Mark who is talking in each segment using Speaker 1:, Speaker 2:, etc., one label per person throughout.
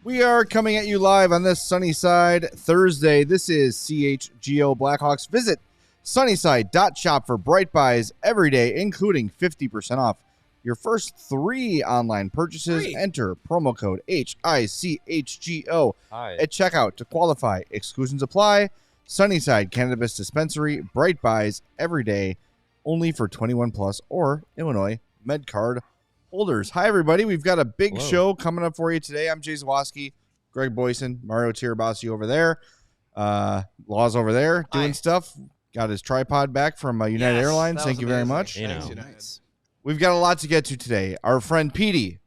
Speaker 1: We are coming at you live on this Sunnyside Thursday. This is CHGO Blackhawks. Visit sunnyside.shop for bright buys every day, including 50% off your first 3 online purchases. Enter promo code HICHGO at checkout to qualify. Exclusions apply. Sunnyside Cannabis Dispensary. Bright buys every day, only for 21 plus or Illinois MedCard holders. Hi, everybody. We've got a big show coming up for you today. I'm Zawaski, Greg Boysen, Mario Tirabassi over there. Law's over there doing stuff. Got his tripod back from United Airlines. Thank you very much.
Speaker 2: Nice.
Speaker 1: We've got a lot to get to today. Our friend Petey,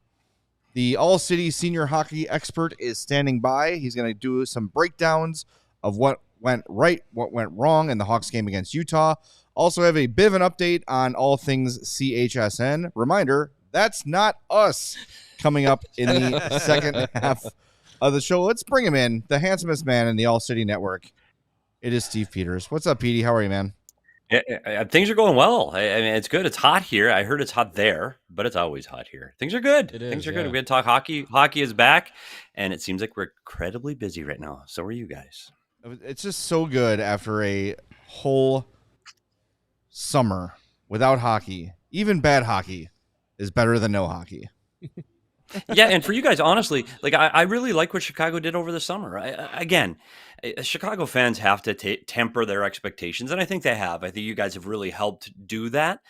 Speaker 1: the ALLCITY senior hockey expert, is standing by. He's going to do some breakdowns of what went right, what went wrong in the Hawks game against Utah. Also have a bit of an update on all things CHSN. Reminder, that's not us, coming up in the second half of the show. Let's bring him in, the handsomest man in the ALLCITY network. It is Steve Peters. What's up, Petey? How are you, man?
Speaker 3: Yeah, things are going well. I mean, it's good. It's hot here. I heard it's hot there, but it's always hot here. Things are good. Things are good. We're going to talk hockey. Hockey is back, and it seems like we're incredibly busy right now. So are you guys.
Speaker 1: It's just so good after a whole summer without hockey. Even bad hockey is better than no hockey.
Speaker 3: Yeah, and for you guys, honestly, like I really like what Chicago did over the summer. Again, Chicago fans have to temper their expectations, and I think they have. I think you guys have really helped do that.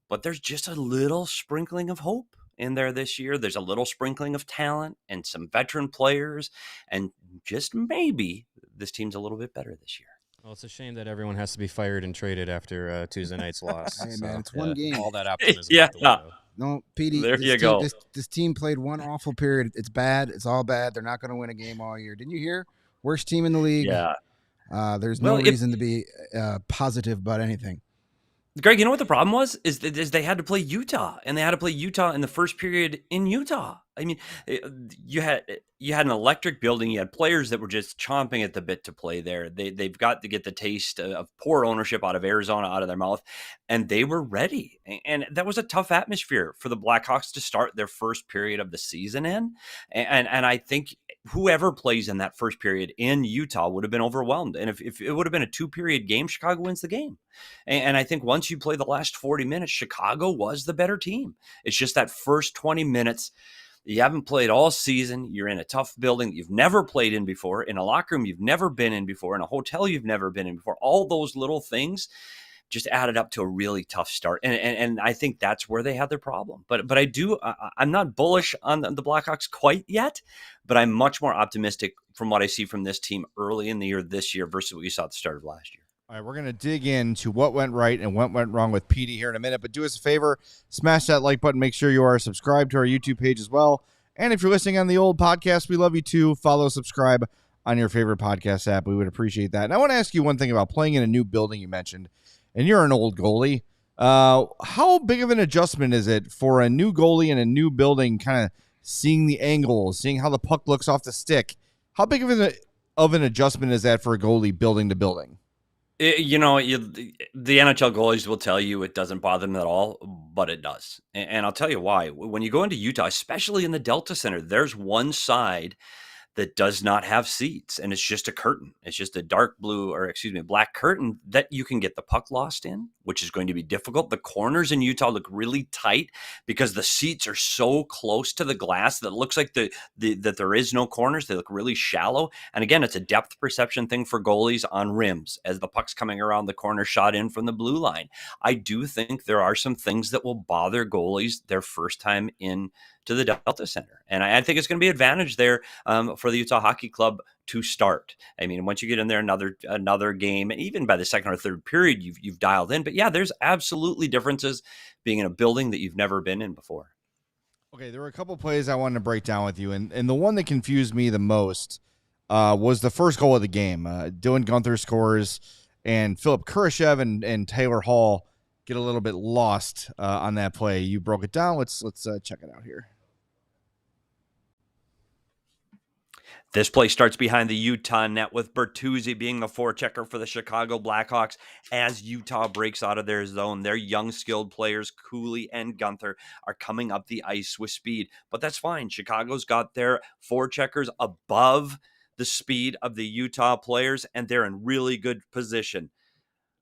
Speaker 3: But there's just a little sprinkling of hope in there this year. There's a little sprinkling of talent and some veteran players, and just maybe this team's a little bit better this year.
Speaker 2: Well, it's a shame that everyone has to be fired and traded after Tuesday night's loss.
Speaker 4: Hey, man, it's one game.
Speaker 2: All that optimism.
Speaker 3: Yeah.
Speaker 2: out the window.
Speaker 4: No, Petey.
Speaker 3: There you go.
Speaker 4: This team played one awful period. It's bad. It's all bad. They're not going to win a game all year. Didn't you hear? Worst team in the league.
Speaker 3: Yeah.
Speaker 4: There's no reason to be positive about anything.
Speaker 3: Greg, you know what the problem was? Is they had to play Utah, and they had to play Utah in the first period in Utah. I mean, you had an electric building. You had players that were just chomping at the bit to play there. They've got to get the taste of poor ownership out of Arizona out of their mouth, and they were ready. And that was a tough atmosphere for the Blackhawks to start their first period of the season in. And I think whoever plays in that first period in Utah would have been overwhelmed. And if it would have been a 2-period game, Chicago wins the game. And I think once you play the last 40 minutes, Chicago was the better team. It's just that first 20 minutes. You haven't played all season. You're in a tough building that you've never played in before, in a locker room you've never been in before, in a hotel you've never been in before. All those little things just added up to a really tough start. And I think that's where they had their problem. But I'm not bullish on the Blackhawks quite yet, but I'm much more optimistic from what I see from this team early in the year this year versus what you saw at the start of last year.
Speaker 1: All right, we're going to dig into what went right and what went wrong with Petey here in a minute. But do us a favor, smash that like button. Make sure you are subscribed to our YouTube page as well. And if you're listening on the old podcast, we love you too. Follow, subscribe on your favorite podcast app. We would appreciate that. And I want to ask you one thing about playing in a new building you mentioned, and you're an old goalie. How big of an adjustment is it for a new goalie in a new building, kind of seeing the angles, seeing how the puck looks off the stick? How big of an adjustment is that for a goalie building to building?
Speaker 3: The NHL goalies will tell you it doesn't bother them at all, but it does. And I'll tell you why. When you go into Utah, especially in the Delta Center, there's one side that does not have seats, and it's just a curtain. It's just a black curtain that you can get the puck lost in, which is going to be difficult. The corners in Utah look really tight because the seats are so close to the glass that it looks like that there is no corners. They look really shallow. And again, it's a depth perception thing for goalies on rims as the puck's coming around the corner shot in from the blue line. I do think there are some things that will bother goalies their first time in to the Delta Center. And I think it's going to be an advantage there for the Utah Hockey Club to start. I mean, once you get in there another game, and even by the second or third period, you've dialed in. But yeah, there's absolutely differences being in a building that you've never been in before.
Speaker 1: Okay, there were a couple plays I wanted to break down with you, and the one that confused me the most was the first goal of the game. Dylan Guenther scores, and Philip Kurashev and Taylor Hall get a little bit lost on that play. You broke it down. Let's check it out here.
Speaker 3: This play starts behind the Utah net with Bertuzzi being the forechecker for the Chicago Blackhawks as Utah breaks out of their zone. Their young, skilled players, Cooley and Guenther, are coming up the ice with speed. But that's fine. Chicago's got their forecheckers above the speed of the Utah players, and they're in really good position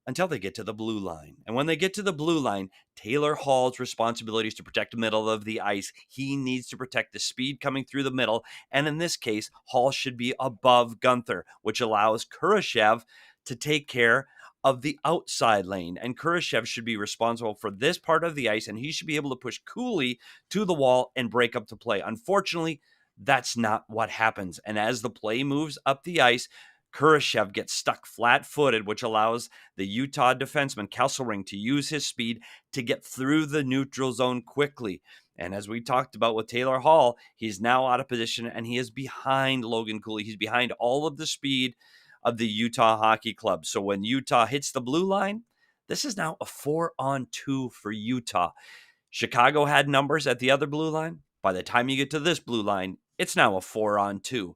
Speaker 3: until they get to the blue line. And when they get to the blue line, Taylor Hall's responsibility is to protect the middle of the ice. He needs to protect the speed coming through the middle. And in this case, Hall should be above Guenther, which allows Kurashev to take care of the outside lane. And Kurashev should be responsible for this part of the ice, and he should be able to push Cooley to the wall and break up the play. Unfortunately, that's not what happens. And as the play moves up the ice, Kurashev gets stuck flat-footed, which allows the Utah defenseman Kesselring to use his speed to get through the neutral zone quickly. And as we talked about with Taylor Hall, he's now out of position, and he is behind Logan Cooley. He's behind all of the speed of the Utah Hockey Club. So when Utah hits the blue line, this is now a 4-on-2 for Utah. Chicago had numbers at the other blue line. By the time you get to this blue line, it's now a 4-on-2.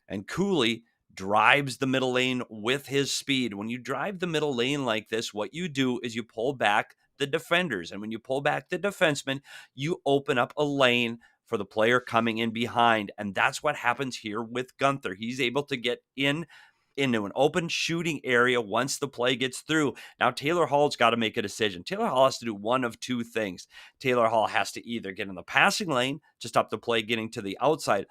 Speaker 3: And Cooley drives the middle lane with his speed. When you drive the middle lane like this, what you do is you pull back the defenders. And when you pull back the defenseman, you open up a lane for the player coming in behind. And that's what happens here with Guenther. He's able to get into an open shooting area once the play gets through. Now, Taylor Hall's got to make a decision. Taylor Hall has to do one of two things. Taylor Hall has to either get in the passing lane to stop the play getting to the outside,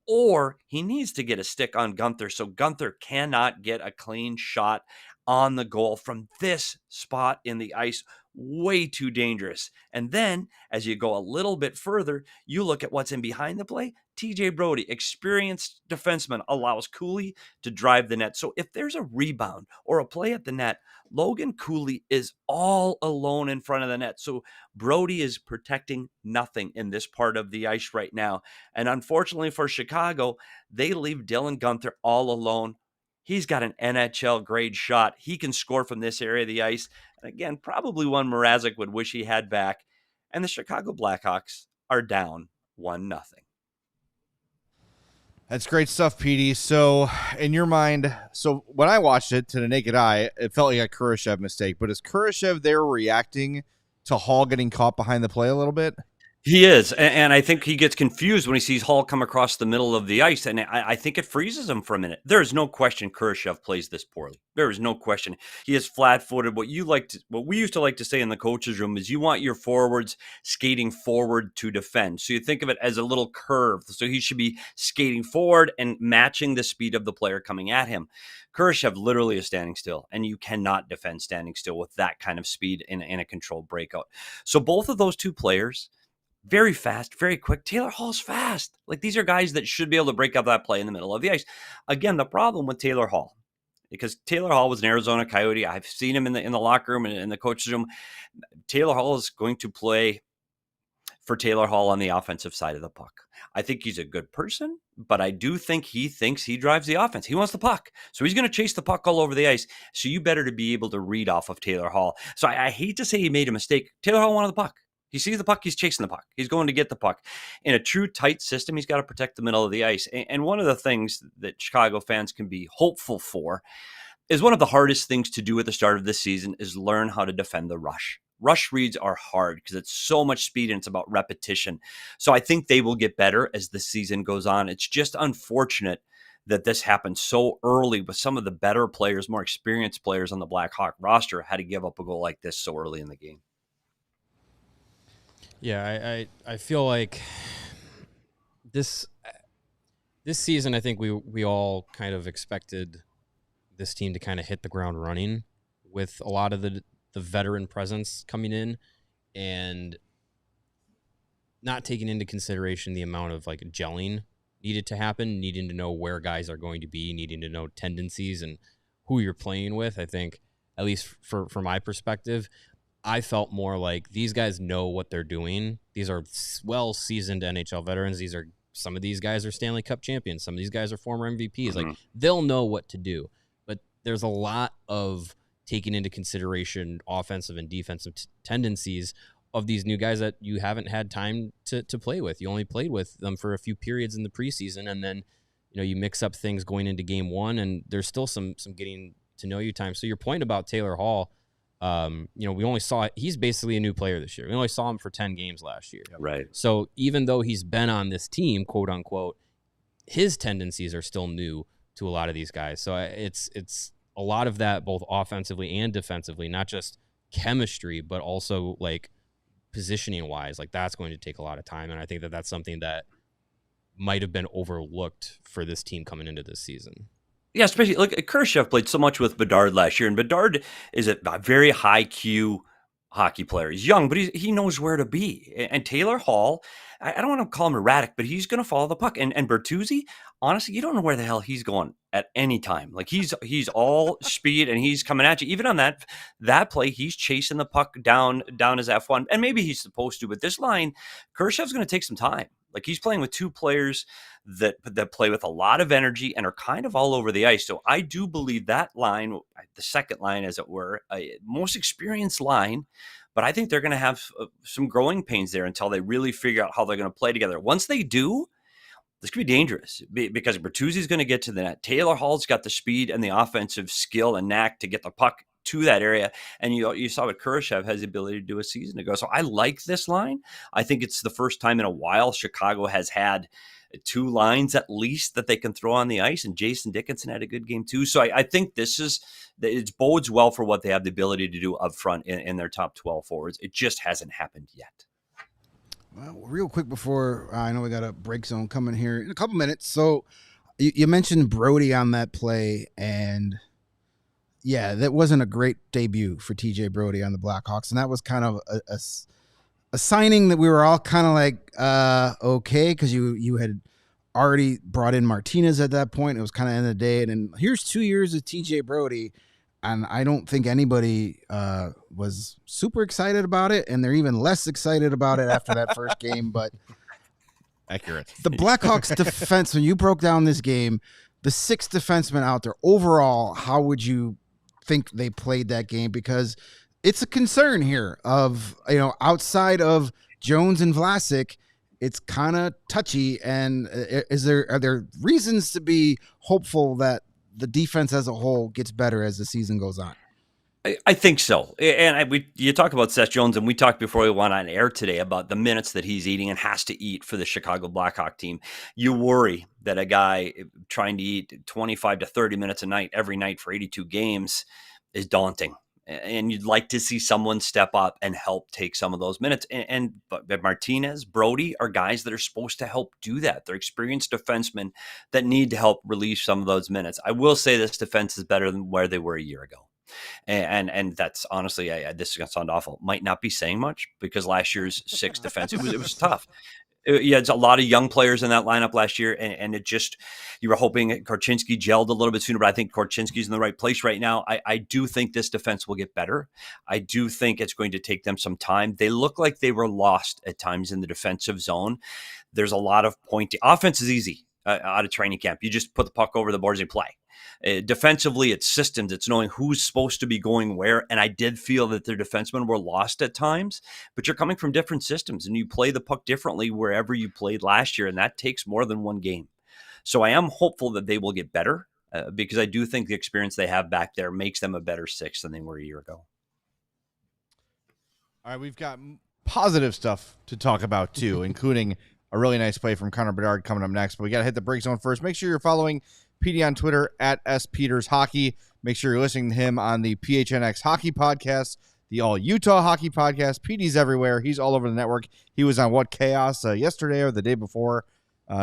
Speaker 3: or he needs to get a stick on Guenther so Guenther cannot get a clean shot on the goal from this spot in the ice. Way too dangerous. And then as you go a little bit further, you look at what's in behind the play. TJ Brody, experienced defenseman, allows Cooley to drive the net. So if there's a rebound or a play at the net, Logan Cooley is all alone in front of the net. So Brody is protecting nothing in this part of the ice right now. And unfortunately for Chicago, they leave Dylan Guenther all alone. He's got an NHL grade shot. He can score from this area of the ice. And again, probably one Mrazek would wish he had back. And the Chicago Blackhawks are down 1-0.
Speaker 1: That's great stuff, PD. So, in your mind, so when I watched it to the naked eye, it felt like a Kurashev mistake. But is Kurashev there reacting to Hall getting caught behind the play a little bit?
Speaker 3: He is, and I think he gets confused when he sees Hall come across the middle of the ice, and I think it freezes him for a minute. There is no question Kurashev plays this poorly. There is no question. He is flat-footed. What we used to like to say in the coach's room is you want your forwards skating forward to defend. So you think of it as a little curve. So he should be skating forward and matching the speed of the player coming at him. Kurashev literally is standing still, and you cannot defend standing still with that kind of speed in a controlled breakout. So both of those two players, very fast, very quick. Taylor Hall's fast. Like, these are guys that should be able to break up that play in the middle of the ice. Again, the problem with Taylor Hall, because Taylor Hall was an Arizona Coyote. I've seen him in the locker room and in the coach's room. Taylor Hall is going to play for Taylor Hall on the offensive side of the puck. I think he's a good person, but I do think he thinks he drives the offense. He wants the puck. So he's going to chase the puck all over the ice. So you better to be able to read off of Taylor Hall. So I hate to say he made a mistake. Taylor Hall wanted the puck. He sees the puck, he's chasing the puck. He's going to get the puck. In a true tight system, he's got to protect the middle of the ice. And one of the things that Chicago fans can be hopeful for is one of the hardest things to do at the start of this season is learn how to defend the rush. Rush reads are hard because it's so much speed and it's about repetition. So I think they will get better as the season goes on. It's just unfortunate that this happened so early with some of the better players, more experienced players on the Blackhawk roster had to give up a goal like this so early in the game.
Speaker 2: Yeah, I feel like this season, I think we all kind of expected this team to kind of hit the ground running with a lot of the veteran presence coming in. And not taking into consideration the amount of like gelling needed to happen, needing to know where guys are going to be, needing to know tendencies and who you're playing with. I think, at least from my perspective, I felt more like these guys know what they're doing. These are well-seasoned NHL veterans. Some of these guys are Stanley Cup champions. Some of these guys are former MVPs. Like, they'll know what to do. But there's a lot of taking into consideration offensive and defensive tendencies of these new guys that you haven't had time to play with. You only played with them for a few periods in the preseason, and then you mix up things going into game one, and there's still some getting to know you time. So your point about Taylor Hall, we only saw, he's basically a new player this year. We only saw him for 10 games last year.
Speaker 3: Right.
Speaker 2: So even though he's been on this team, quote unquote, his tendencies are still new to a lot of these guys. So it's a lot of that, both offensively and defensively, not just chemistry, but also like positioning wise. Like, that's going to take a lot of time. And I think that that's something that might have been overlooked for this team coming into this season.
Speaker 3: Yeah, especially look, Khrushchev played so much with Bedard last year, and Bedard is a very high Q hockey player. He's young, but he knows where to be. And Taylor Hall, I don't want to call him erratic, but he's going to follow the puck. And Bertuzzi, honestly, you don't know where the hell he's going at any time. Like, he's all speed, and he's coming at you. Even on that play, he's chasing the puck down his F1, and maybe he's supposed to. But this line, Khrushchev's going to take some time. Like, he's playing with two players that play with a lot of energy and are kind of all over the ice. So I do believe that line, the second line, as it were, a most experienced line, but I think they're going to have some growing pains there until they really figure out how they're going to play together. Once they do, this could be dangerous because Bertuzzi's going to get to the net. Taylor Hall's got the speed and the offensive skill and knack to get the puck to that area. And you saw what Khrushchev has the ability to do a season ago. So I like this line. I think it's the first time in a while Chicago has had two lines at least that they can throw on the ice. And Jason Dickinson had a good game too. So I think it bodes well for what they have the ability to do up front in their top 12 forwards. It just hasn't happened yet.
Speaker 4: Well, real quick before, I know we got a break zone coming here in a couple minutes. So you mentioned Brody on that play, and yeah, that wasn't a great debut for TJ Brody on the Blackhawks. And that was kind of a signing that we were all kind of like, okay, because you had already brought in Martinez at that point. It was kind of end of the day. And here's 2 years of TJ Brody. And I don't think anybody was super excited about it. And they're even less excited about it after that first game. But
Speaker 1: accurate.
Speaker 4: The Blackhawks defense, when you broke down this game, the 6 defensemen out there, overall, how would you think they played that game? Because it's a concern here of, outside of Jones and Vlasic, it's kind of touchy. And are there reasons to be hopeful that the defense as a whole gets better as the season goes on?
Speaker 3: I think so. And you talk about Seth Jones, and we talked before we went on air today about the minutes that he's eating and has to eat for the Chicago Blackhawk team. You worry that a guy trying to eat 25 to 30 minutes a night every night for 82 games is daunting. And you'd like to see someone step up and help take some of those minutes. But Martinez, Brody are guys that are supposed to help do that. They're experienced defensemen that need to help relieve some of those minutes. I will say this defense is better than where they were a year ago. And that's honestly, this is going to sound awful, might not be saying much because last year's 6 defense, it was tough. It's a lot of young players in that lineup last year, and it just, you were hoping Korchinski gelled a little bit sooner, but I think Korchinski's in the right place right now. I do think this defense will get better. I do think it's going to take them some time. They look like they were lost at times in the defensive zone. There's a lot of pointing. Offense is easy out of training camp. You just put the puck over the boards and play. Defensively, it's systems. It's knowing who's supposed to be going where. And I did feel that their defensemen were lost at times, but you're coming from different systems and you play the puck differently wherever you played last year. And that takes more than one game. So I am hopeful that they will get better because I do think the experience they have back there makes them a better 6 than they were a year ago.
Speaker 1: All right, we've got positive stuff to talk about too, including a really nice play from Connor Bedard coming up next. But we got to hit the break zone first. Make sure you're following PD on Twitter at @SPetersHockey. Make sure you're listening to him on the PHNX Hockey Podcast, the All Utah Hockey Podcast. PD's everywhere. He's all over the network. He was on What Chaos yesterday or the day before.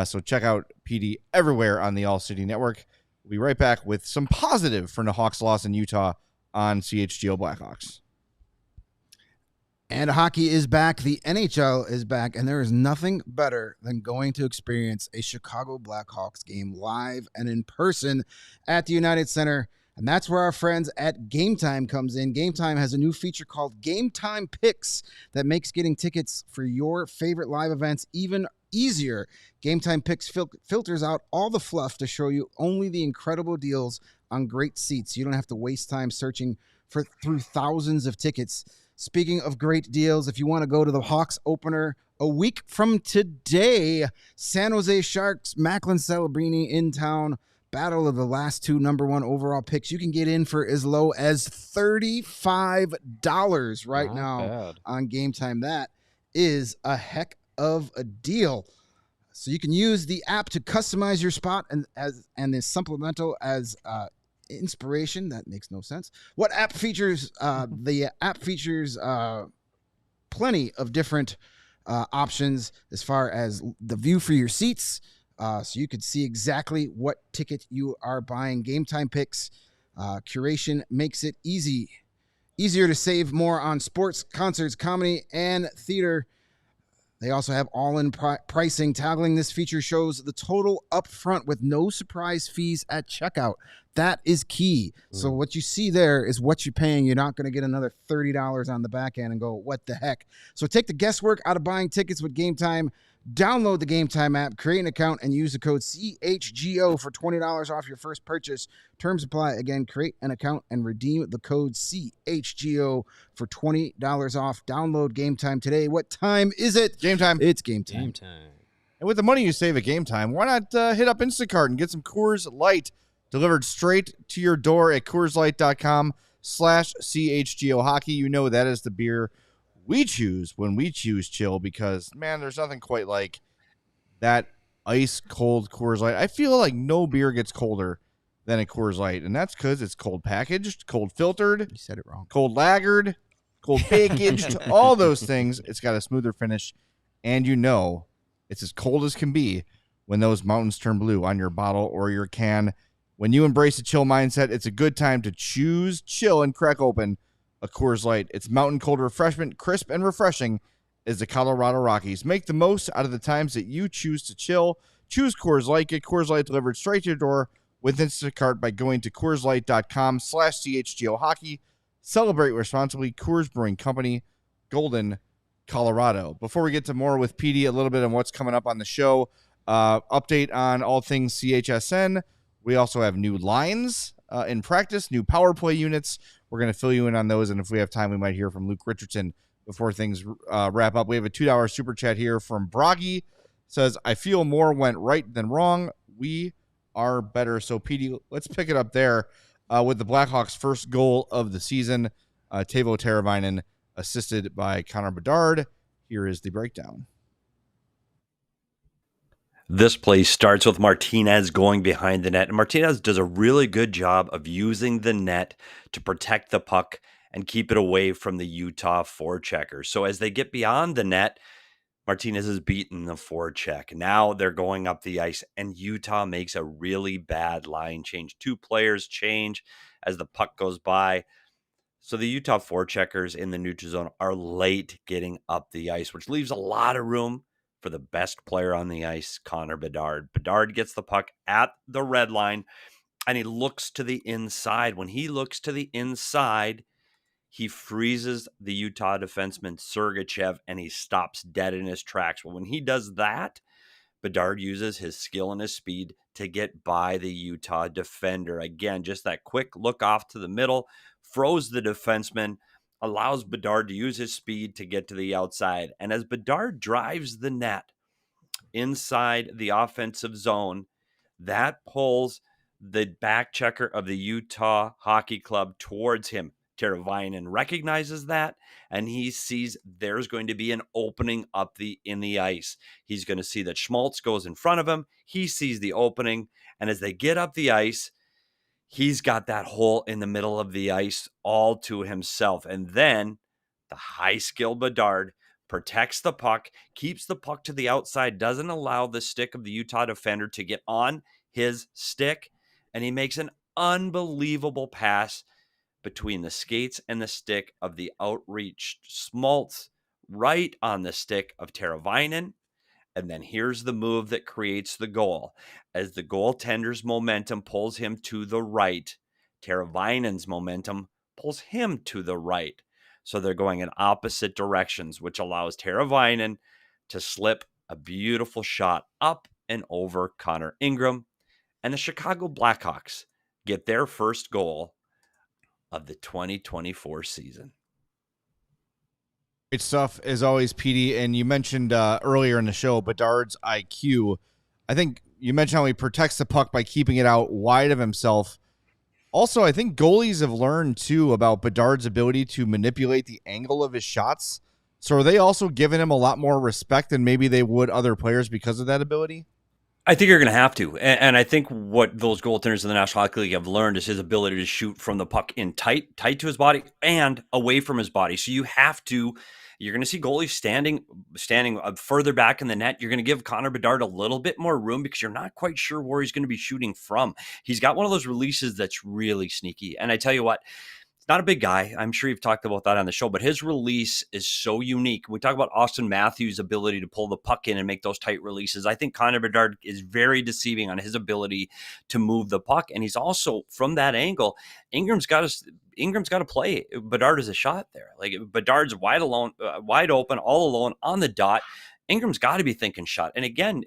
Speaker 1: So check out PD everywhere on the ALLCITY Network. We'll be right back with some positive for the Hawks loss in Utah on CHGO Blackhawks.
Speaker 4: And hockey is back. The NHL is back. And there is nothing better than going to experience a Chicago Blackhawks game live and in person at the United Center. And that's where our friends at Game Time comes in. Game Time has a new feature called Game Time Picks that makes getting tickets for your favorite live events even easier. Game Time Picks filters out all the fluff to show you only the incredible deals on great seats. You don't have to waste time searching through thousands of tickets. Speaking of great deals, if you want to go to the Hawks opener a week from today, San Jose Sharks, Macklin Celebrini in town, battle of the last two #1 overall picks. You can get in for as low as $35 right now on Game Time. That is a heck of a deal. So you can use the app to customize your spot and the supplemental as inspiration. That makes no sense. What app features? The app features plenty of different options as far as the view for your seats, so you could see exactly what ticket you are buying. Game Time Picks curation makes it easier to save more on sports, concerts, comedy, and theater. They also have all-in pricing. Toggling this feature shows the total upfront with no surprise fees at checkout. That is key. So what you see there is what you're paying. You're not going to get another $30 on the back end and go, what the heck? So take the guesswork out of buying tickets with Game Time. Download the Game Time app, create an account, and use the code CHGO for $20 off your first purchase. Terms apply. Again, create an account and redeem the code CHGO for $20 off. Download Game Time today. What time is it?
Speaker 1: Game time.
Speaker 4: It's Game Time.
Speaker 2: Game Time.
Speaker 1: And with the money you save at Game Time, why not hit up Instacart and get some Coors Light delivered straight to your door at CoorsLight.com/CHGO Hockey. You know that is the beer we choose when we choose chill, because, man, there's nothing quite like that ice cold Coors Light. I feel like no beer gets colder than a Coors Light, and that's because it's cold packaged, cold filtered.
Speaker 4: You said it wrong.
Speaker 1: Cold lagered, cold packaged, all those things. It's got a smoother finish, and you know it's as cold as can be when those mountains turn blue on your bottle or your can. When you embrace a chill mindset, it's a good time to choose chill and crack open a Coors Light. It's mountain cold refreshment, crisp and refreshing as the Colorado Rockies. Make the most out of the times that you choose to chill. Choose Coors Light. Get Coors Light delivered straight to your door with Instacart by going to CoorsLight.com/CHGO Hockey. Celebrate responsibly. Coors Brewing Company, Golden, Colorado. Before we get to more with PD, a little bit on what's coming up on the show. Update on all things CHSN. We also have new lines in practice, new power play units. We're going to fill you in on those, and if we have time, we might hear from Luke Richardson before things wrap up. We have a $2 super chat here from Broggy. Says, I feel more went right than wrong. We are better. So, PD, let's pick it up there with the Blackhawks' first goal of the season. Teuvo Teravainen, assisted by Connor Bedard. Here is the breakdown.
Speaker 3: This play starts with Martinez going behind the net. And Martinez does a really good job of using the net to protect the puck and keep it away from the Utah forecheckers. So as they get beyond the net, Martinez has beaten the forecheck. Now they're going up the ice, and Utah makes a really bad line change. Two players change as the puck goes by. So the Utah forecheckers in the neutral zone are late getting up the ice, which leaves a lot of room for the best player on the ice, Connor Bedard. Bedard gets the puck at the red line, and he looks to the inside. When he looks to the inside, he freezes the Utah defenseman Sergachev, and he stops dead in his tracks. Well, when he does that, Bedard uses his skill and his speed to get by the Utah defender. Again, just that quick look off to the middle, froze the defenseman, allows Bedard to use his speed to get to the outside. And as Bedard drives the net inside the offensive zone, that pulls the back checker of the Utah Hockey Club towards him. Teravainen recognizes that, and he sees there's going to be an opening up in the ice. He's going to see that Schmaltz goes in front of him. He sees the opening, and as they get up the ice, he's got that hole in the middle of the ice all to himself. And then the high-skilled Bedard protects the puck, keeps the puck to the outside, doesn't allow the stick of the Utah defender to get on his stick, and he makes an unbelievable pass between the skates and the stick of the outreached Schmaltz, right on the stick of Teravainen. And then here's the move that creates the goal. As the goaltender's momentum pulls him to the right, Teravainen's momentum pulls him to the right. So they're going in opposite directions, which allows Teravainen to slip a beautiful shot up and over Connor Ingram. And the Chicago Blackhawks get their first goal of the 2024 season.
Speaker 1: Great stuff as always, PD. And you mentioned earlier in the show Bedard's IQ. I think you mentioned how he protects the puck by keeping it out wide of himself. Also, I think goalies have learned too about Bedard's ability to manipulate the angle of his shots. So are they also giving him a lot more respect than maybe they would other players because of that ability?
Speaker 3: I think you're going to have to. And I think what those goaltenders in the National Hockey League have learned is his ability to shoot from the puck in tight to his body and away from his body. So you have to, you're going to see goalies standing further back in the net. You're going to give Connor Bedard a little bit more room because you're not quite sure where he's going to be shooting from. He's got one of those releases that's really sneaky. And I tell you what, not a big guy. I'm sure you've talked about that on the show, but his release is so unique. We talk about Austin Matthews' ability to pull the puck in and make those tight releases. I think Connor Bedard is very deceiving on his ability to move the puck. And he's also, from that angle, Ingram's got to play. Bedard is a shot there. Like Bedard's wide open, all alone on the dot. Ingram's got to be thinking shot. And again,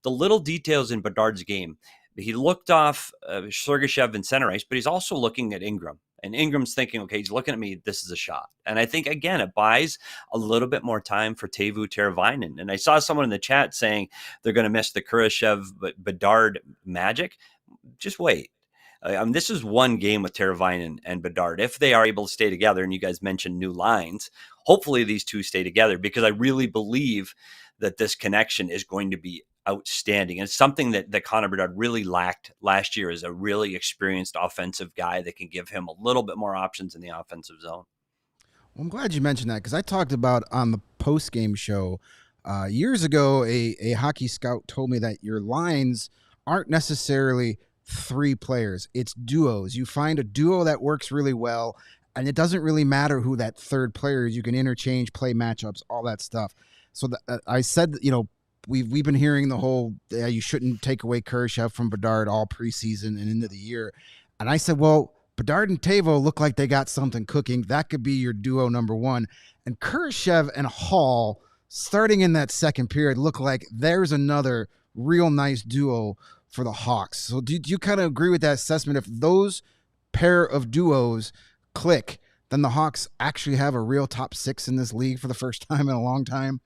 Speaker 3: the little details in Bedard's game. He looked off Sergachev in center ice, but he's also looking at Ingram. And Ingram's thinking, okay, he's looking at me. This is a shot. And I think, again, it buys a little bit more time for Teuvo Teravainen. And I saw someone in the chat saying they're going to miss the Kurashev-Bedard magic. Just wait. This is one game with Teravainen and Bedard. If they are able to stay together, and you guys mentioned new lines, hopefully these two stay together because I really believe that this connection is going to be outstanding. And it's something that Connor Bedard really lacked last year, is a really experienced offensive guy that can give him a little bit more options in the offensive zone.
Speaker 4: Well, I'm glad you mentioned that because I talked about on the post-game show years ago, a hockey scout told me that your lines aren't necessarily three players. It's duos. You find a duo that works really well, and it doesn't really matter who that third player is. You can interchange, play matchups, all that stuff. So I said, we've been hearing the whole you shouldn't take away Kurashev from Bedard all preseason and into the year. And I said, well, Bedard and Teuvo look like they got something cooking. That could be your duo number one. And Kurashev and Hall, starting in that second period, look like there's another real nice duo for the Hawks. So do you kind of agree with that assessment? If those pair of duos click, then the Hawks actually have a real top six in this league for the first time in a long time?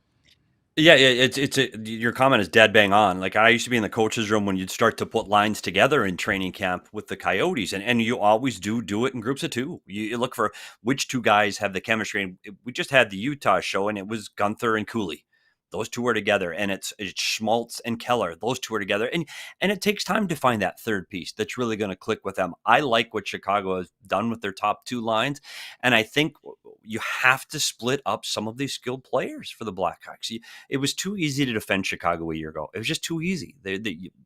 Speaker 3: Yeah, your comment is dead bang on. Like I used to be in the coach's room when you'd start to put lines together in training camp with the Coyotes, and you always do it in groups of two. You look for which two guys have the chemistry. And we just had the Utah show, and it was Gunther and Cooley. Those two are together, and it's Schmaltz and Keller. Those two are together, and it takes time to find that third piece that's really going to click with them. I like what Chicago has done with their top two lines, and I think you have to split up some of these skilled players for the Blackhawks. It was too easy to defend Chicago a year ago. It was just too easy.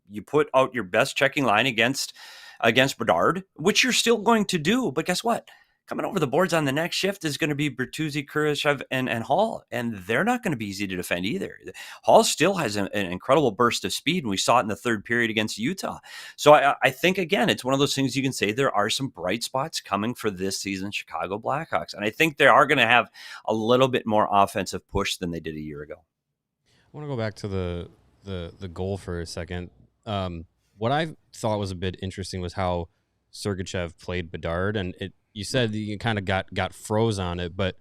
Speaker 3: You put out your best checking line against Bedard, which you're still going to do, but guess what? Coming over the boards on the next shift is going to be Bertuzzi, Kurashev, and Hall, and they're not going to be easy to defend either. Hall still has an incredible burst of speed, and we saw it in the third period against Utah. So I think, again, it's one of those things you can say there are some bright spots coming for this season's Chicago Blackhawks, and I think they are going to have a little bit more offensive push than they did a year ago.
Speaker 2: I want to go back to the goal for a second. What I thought was a bit interesting was how Sergachev played Bedard, and you said you kind of got froze on it, but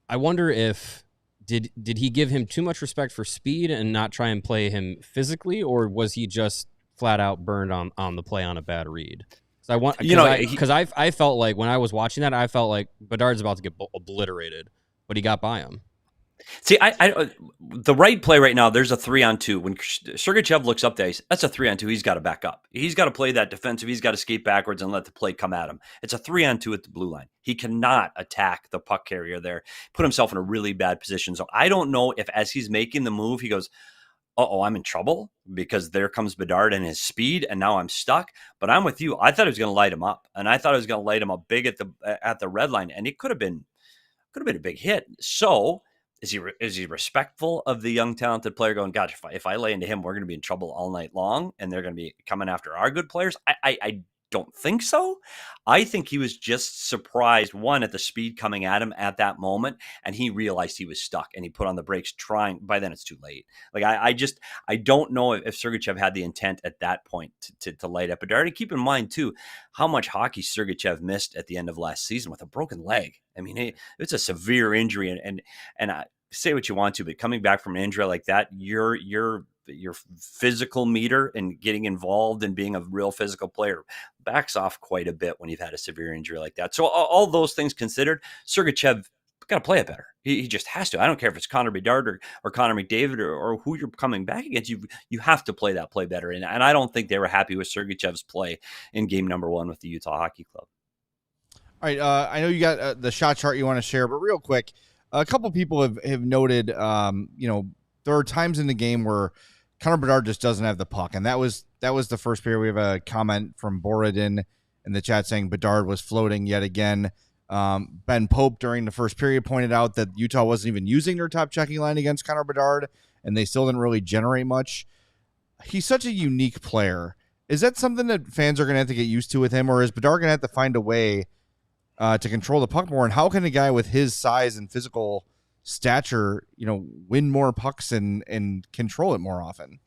Speaker 2: I wonder if did he give him too much respect for speed and not try and play him physically, or was he just flat out burned on the play on a bad read? Because I felt like when I was watching that, I felt like Bedard's about to get obliterated, but he got by him.
Speaker 3: See, I the right play right now, there's a 3-on-2. When Sergachev looks up the ice, that's a 3-on-2. He's got to back up. He's got to play that defensive. He's got to skate backwards and let the play come at him. It's a 3-on-2 at the blue line. He cannot attack the puck carrier there, put himself in a really bad position. So I don't know if as he's making the move, he goes, I'm in trouble because there comes Bedard and his speed, and now I'm stuck. But I'm with you. I thought it was going to light him up, and I thought it was going to light him up big at the red line, and it could have been a big hit. So is he respectful of the young talented player going, gosh, if I lay into him, we're going to be in trouble all night long, and they're going to be coming after our good players? I don't think so. I think he was just surprised, one, at the speed coming at him at that moment, and he realized he was stuck, and he put on the brakes trying. By then, it's too late. Like, I don't know if Sergachev had the intent at that point to light up Bedard. And keep in mind, too, how much hockey Sergachev missed at the end of last season with a broken leg. I mean, it's a severe injury, and I say what you want to, but coming back from an injury like that, your physical meter and getting involved and being a real physical player backs off quite a bit when you've had a severe injury like that. So all those things considered, Sergachev got to play it better. He just has to. I don't care if it's Connor Bedard or Connor McDavid or who you're coming back against. You have to play that play better. And I don't think they were happy with Sergachev's play in game number 1 with the Utah Hockey Club.
Speaker 1: All right. I know you got the shot chart you want to share, but real quick, a couple people have noted, there are times in the game where Connor Bedard just doesn't have the puck. And that was the first period. We have a comment from Borodin in the chat saying Bedard was floating yet again. Ben Pope during the first period pointed out that Utah wasn't even using their top checking line against Connor Bedard, and they still didn't really generate much. He's such a unique player. Is that something that fans are going to have to get used to with him, or is Bedard going to have to find a way to control the puck more? And how can a guy with his size and physical stature, win more pucks and control it more often?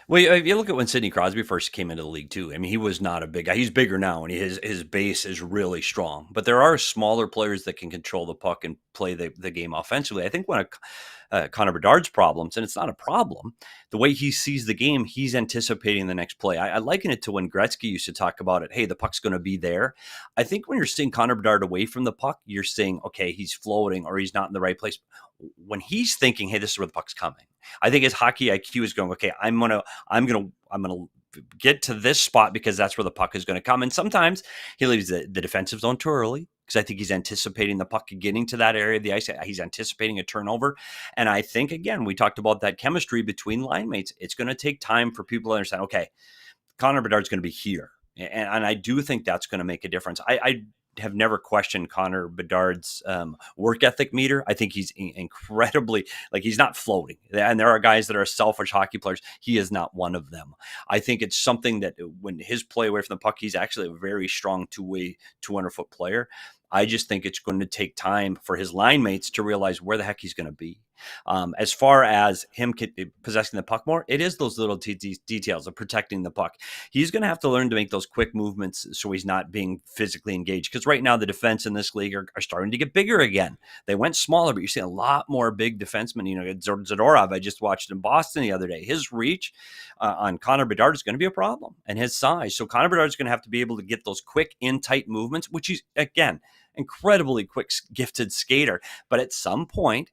Speaker 3: Well, if you look at when Sidney Crosby first came into the league too, I mean, he was not a big guy. He's bigger now, and his base is really strong. But there are smaller players that can control the puck and play the game offensively. I think one of Connor Bedard's problems, and it's not a problem, the way he sees the game, he's anticipating the next play. I liken it to when Gretzky used to talk about it. Hey, the puck's going to be there. I think when you're seeing Connor Bedard away from the puck, you're saying, okay, he's floating or he's not in the right place. When he's thinking, hey, this is where the puck's coming, I think his hockey IQ is going, okay, I'm gonna get to this spot because that's where the puck is going to come. And sometimes he leaves the defensive zone too early because I think he's anticipating the puck getting to that area of the ice. He's anticipating a turnover. And I think, again, we talked about that chemistry between line mates. It's going to take time for people to understand, okay, Connor Bedard's going to be here. And I do think that's going to make a difference. I have never questioned Connor Bedard's work ethic meter. I think he's incredibly, he's not floating. And there are guys that are selfish hockey players. He is not one of them. I think it's something that when his play away from the puck, he's actually a very strong two-way, 200-foot player. I just think it's going to take time for his line mates to realize where the heck he's going to be. As far as him possessing the puck more, it is those little details of protecting the puck. He's going to have to learn to make those quick movements so he's not being physically engaged. Because right now the defense in this league are starting to get bigger again. They went smaller, but you're seeing a lot more big defensemen. Zadorov, I just watched in Boston the other day. His reach on Connor Bedard is going to be a problem, and his size. So Connor Bedard is going to have to be able to get those quick, in tight movements, which he's, again, incredibly quick, gifted skater. But at some point,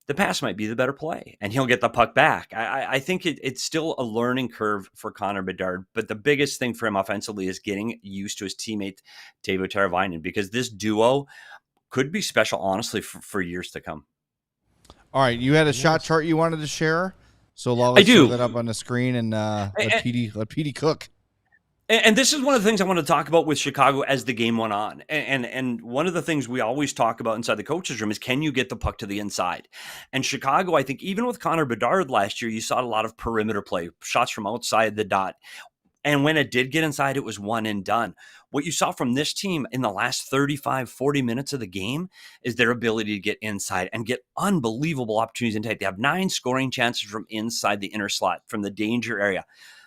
Speaker 3: the pass might be the better play, and he'll get the puck back. I think it's still a learning curve for Connor Bedard, but the biggest thing for him offensively is getting used to his teammate, Teuvo Teravainen, because this duo could be special, honestly, for years to come.
Speaker 1: All right, you had a shot chart you wanted to share, so
Speaker 3: I do.
Speaker 1: Throw that up on the screen and let PD cook.
Speaker 3: And this is one of the things I want to talk about with Chicago as the game went on. And one of the things we always talk about inside the coach's room is, can you get the puck to the inside? And Chicago, I think, even with Connor Bedard last year, you saw a lot of perimeter play, shots from outside the dot. And when it did get inside, it was one and done. What you saw from this team in the last 35, 40 minutes of the game is their ability to get inside and get unbelievable opportunities in tight. They have 9 scoring chances from inside the inner slot, from the danger area.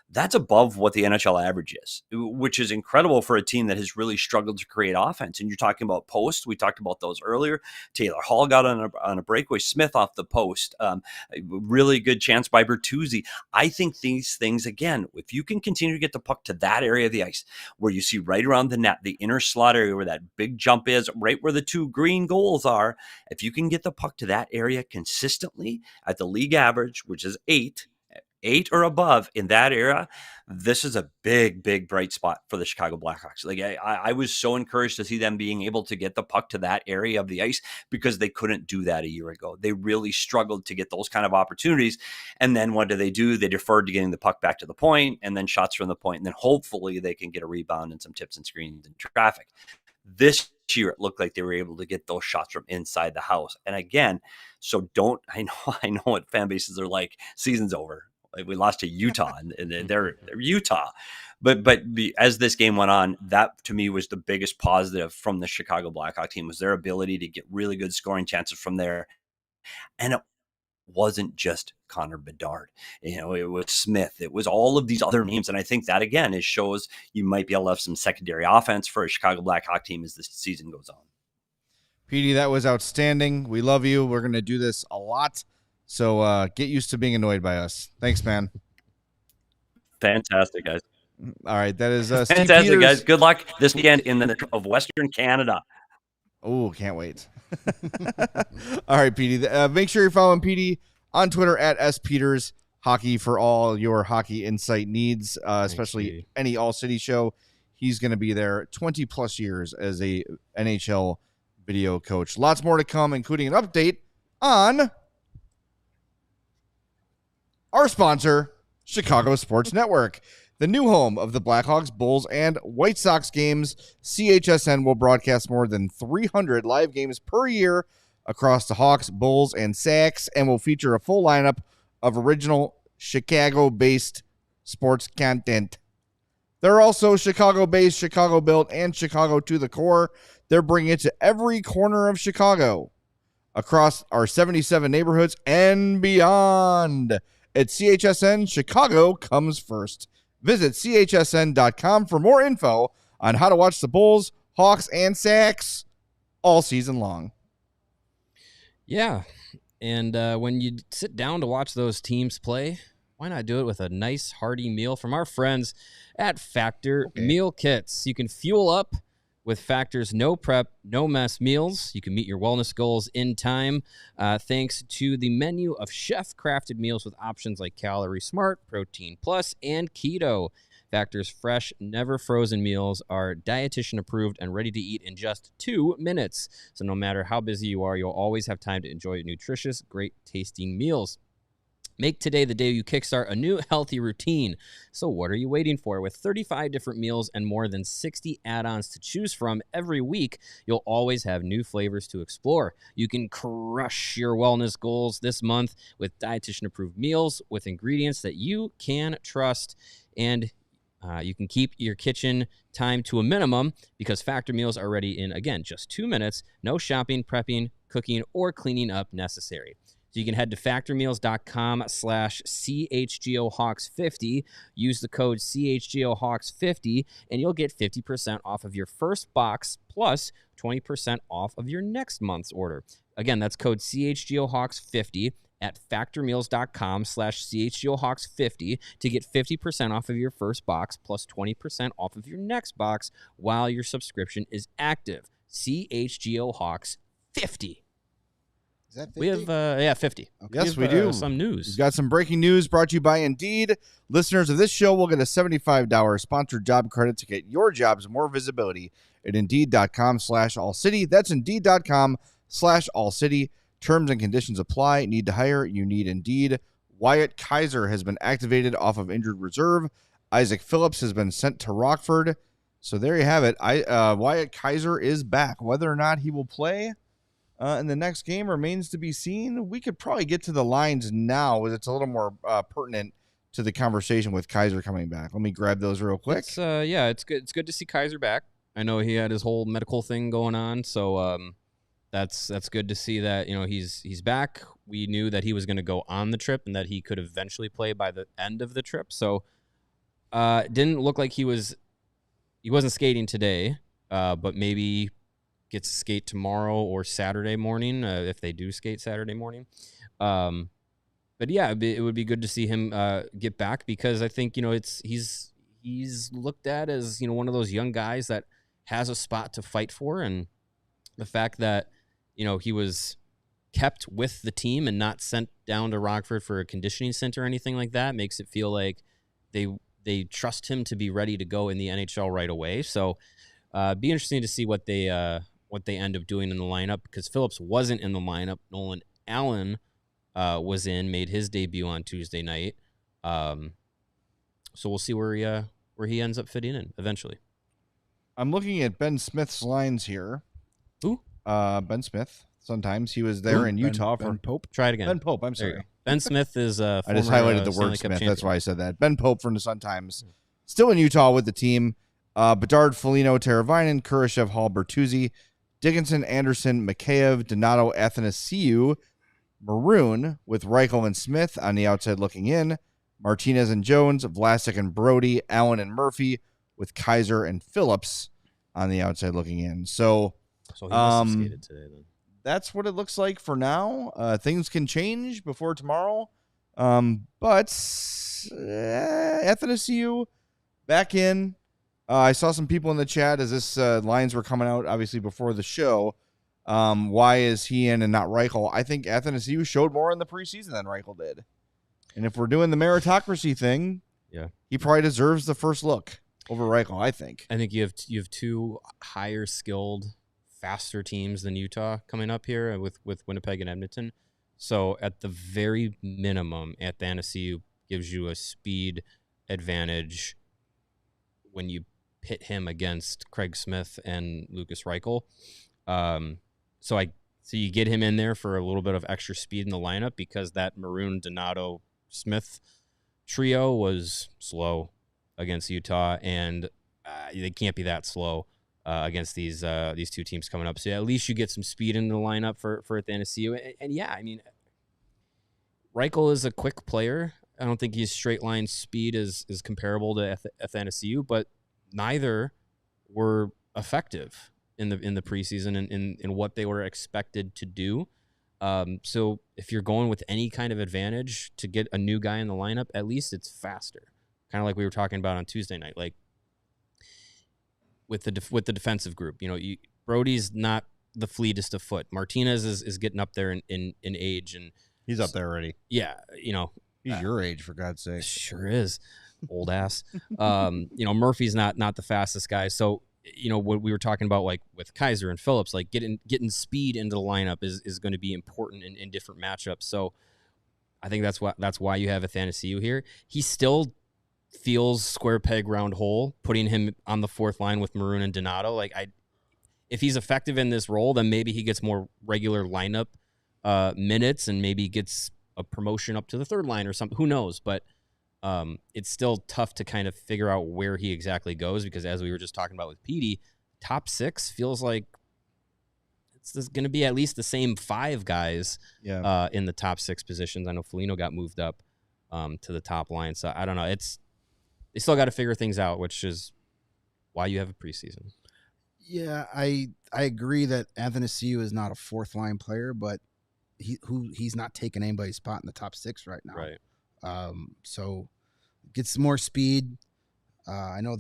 Speaker 3: That's above what the NHL average is, which is incredible for a team that has really struggled to create offense. And you're talking about posts. We talked about those earlier. Taylor Hall got on a breakaway. Smith off the post. A really good chance by Bertuzzi. I think these things, again, if you can continue to get the puck to that area of the ice where you see right around the net, the inner slot area where that big jump is, right where the 2 green goals are, if you can get the puck to that area consistently at the league average, which is 8 8 or above in that era, this is a big, big bright spot for the Chicago Blackhawks. Like I was so encouraged to see them being able to get the puck to that area of the ice because they couldn't do that a year ago. They really struggled to get those kind of opportunities. And then what do? They deferred to getting the puck back to the point and then shots from the point. And then hopefully they can get a rebound and some tips and screens and traffic. This year, it looked like they were able to get those shots from inside the house. And again, so I know what fan bases are like. Season's over. Like we lost to Utah, and they're Utah. But as this game went on, that to me was the biggest positive from the Chicago Blackhawks team was their ability to get really good scoring chances from there. And it wasn't just Connor Bedard. It was Smith. It was all of these other names. And I think that, again, it shows you might be able to have some secondary offense for a Chicago Blackhawk team as the season goes on.
Speaker 1: PD, that was outstanding. We love you. We're going to do this a lot. So get used to being annoyed by us. Thanks, man.
Speaker 3: Fantastic, guys.
Speaker 1: All right. That is
Speaker 3: fantastic, guys. Good luck this weekend in the of Western Canada.
Speaker 1: Oh, can't wait. All right, PD. Make sure you're following PD on Twitter at @speters hockey for all your hockey insight needs, especially any All-City show. He's going to be there 20 plus years as a NHL video coach. Lots more to come, including an update on our sponsor, Chicago Sports Network. The new home of the Blackhawks, Bulls, and White Sox games, CHSN will broadcast more than 300 live games per year across the Hawks, Bulls, and Sox, and will feature a full lineup of original Chicago-based sports content. They're also Chicago-based, Chicago-built, and Chicago to the core. They're bringing it to every corner of Chicago, across our 77 neighborhoods and beyond. At CHSN, Chicago comes first. Visit chsn.com for more info on how to watch the Bulls, Hawks, and Sox all season long.
Speaker 2: Yeah, and when you sit down to watch those teams play, why not do it with a nice hearty meal from our friends at Factor Meal Kits? You can fuel up with Factor's no prep, no mess meals. You can meet your wellness goals in time thanks to the menu of chef-crafted meals with options like Calorie Smart, Protein Plus, and Keto. Factor's fresh, never frozen meals are dietitian approved and ready to eat in just 2 minutes. So no matter how busy you are, you'll always have time to enjoy nutritious, great tasting meals. Make today the day you kickstart a new healthy routine. So what are you waiting for? With 35 different meals and more than 60 add-ons to choose from every week, you'll always have new flavors to explore. You can crush your wellness goals this month with dietitian-approved meals with ingredients that you can trust. And you can keep your kitchen time to a minimum because Factor meals are ready in, again, just 2 minutes. No shopping, prepping, cooking, or cleaning up necessary. So you can head to factormeals.com/CHGOHawks50, use the code CHGOHawks50, and you'll get 50% off of your first box plus 20% off of your next month's order. Again, that's code CHGOHawks50 at factormeals.com/CHGOHawks50 to get 50% off of your first box plus 20% off of your next box while your subscription is active. CHGOHawks50.
Speaker 4: Is that 50?
Speaker 2: We have, 50.
Speaker 1: Okay. Yes, we do.
Speaker 2: Some news.
Speaker 1: We've got some breaking news brought to you by Indeed. Listeners of this show will get a $75 sponsored job credit to get your jobs more visibility at Indeed.com/AllCity. That's Indeed.com/AllCity. Terms and conditions apply. Need to hire? You need Indeed. Wyatt Kaiser has been activated off of injured reserve. Isaac Phillips has been sent to Rockford. So there you have it. Wyatt Kaiser is back. Whether or not he will play in the next game remains to be seen. We could probably get to the lines now as it's a little more pertinent to the conversation with Kaiser coming back. Let me grab those real quick.
Speaker 2: It's good. It's good to see Kaiser back. I know he had his whole medical thing going on, so that's good to see that he's back. We knew that he was going to go on the trip and that he could eventually play by the end of the trip. So it didn't look like he wasn't skating today, but maybe gets to skate tomorrow or Saturday morning if they do skate Saturday morning. But yeah, it would be good to see him get back because I think he's looked at as one of those young guys that has a spot to fight for, and the fact that he was kept with the team and not sent down to Rockford for a conditioning center or anything like that makes it feel like they trust him to be ready to go in the NHL right away. So be interesting to see what they end up doing in the lineup, because Phillips wasn't in the lineup. Nolan Allen was made his debut on Tuesday night. So we'll see where he ends up fitting in eventually.
Speaker 1: I'm looking at Ben Smith's lines here.
Speaker 2: Who?
Speaker 1: Ben Smith. Sometimes he was there in Utah for
Speaker 4: Ben Pope.
Speaker 2: Try it again.
Speaker 1: Ben Pope. I'm sorry.
Speaker 2: Ben Smith is
Speaker 1: I just highlighted the word Smith. That's why I said that. Ben Pope from the Sun-Times. Still in Utah with the team. Bedard, Foligno, Teravainen, Kurashev, Hall, Bertuzzi, Dickinson, Anderson, Mikheyev, Donato, Athanasiou, Maroon with Reichel and Smith on the outside looking in. Martinez and Jones, Vlasic and Brody, Allen and Murphy with Kaiser and Phillips on the outside looking in. So
Speaker 2: he must have skated today then.
Speaker 1: That's what it looks like for now. Things can change before tomorrow. But Athanasiou back in. I saw some people in the chat as this lines were coming out, obviously, before the show. Why is he in and not Reichel? I think Athanasiou showed more in the preseason than Reichel did. And if we're doing the meritocracy thing, he probably deserves the first look over Reichel, I think.
Speaker 2: I think you have two higher skilled, faster teams than Utah coming up here with Winnipeg and Edmonton. So at the very minimum, Athanasiou gives you a speed advantage when you pit him against Craig Smith and Lucas Reichel. So you get him in there for a little bit of extra speed in the lineup, because that Maroon, Donato, Smith trio was slow against Utah, and they can't be that slow against these two teams coming up. So at least you get some speed in the lineup for Athanasiou. And yeah, I mean, Reichel is a quick player. I don't think his straight line speed is comparable to Athanasiou, but neither were effective in the preseason and in what they were expected to do. So if you're going with any kind of advantage to get a new guy in the lineup, at least it's faster. Kind of like we were talking about on Tuesday night, like with the defensive group. Brody's not the fleetest of foot. Martinez is getting up there in age, and
Speaker 1: he's up there already.
Speaker 2: Yeah,
Speaker 1: he's your age, for God's sake.
Speaker 2: Sure is, old ass. Murphy's not the fastest guy, so. What we were talking about, like with Kaiser and Phillips, like getting speed into the lineup is going to be important in different matchups. So I think that's why you have Athanasiou here. He still feels square peg round hole, putting him on the fourth line with Maroon and Donato. If he's effective in this role, then maybe he gets more regular lineup minutes and maybe gets a promotion up to the third line or something. Who knows? But it's still tough to kind of figure out where he exactly goes, because as we were just talking about with Petey, top six feels like it's going to be at least the same five guys in the top six positions. I know Foligno got moved up to the top line, so I don't know. They still got to figure things out, which is why you have a preseason.
Speaker 4: Yeah, I agree that Athanasiou is not a fourth line player, but he's not taking anybody's spot in the top six right now.
Speaker 2: Right.
Speaker 4: So get some more speed. I know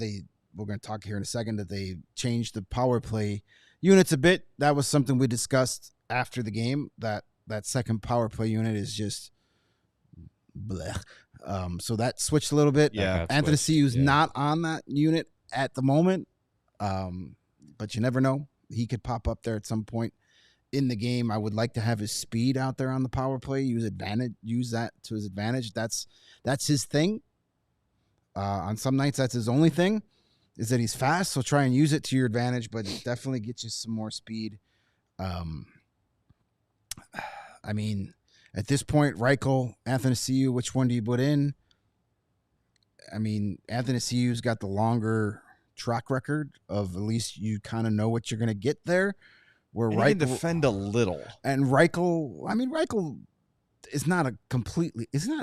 Speaker 4: we're going to talk here in a second that they changed the power play units a bit. That was something we discussed after the game, that second power play unit is just blech. So that switched a little bit.
Speaker 1: Yeah.
Speaker 4: Athanasiou's not on that unit at the moment. But you never know. He could pop up there at some point in the game. I would like to have his speed out there on the power play. Use that to his advantage. That's his thing. On some nights, that's his only thing, is that he's fast. So try and use it to your advantage, but it definitely gets you some more speed. I mean, at this point, Reichel, Athanasiou, which one do you put in? I mean, Athanasiou's got the longer track record of, at least you kind of know what you're going to get there. Where
Speaker 1: Reichel can defend a little,
Speaker 4: and Reichel is not a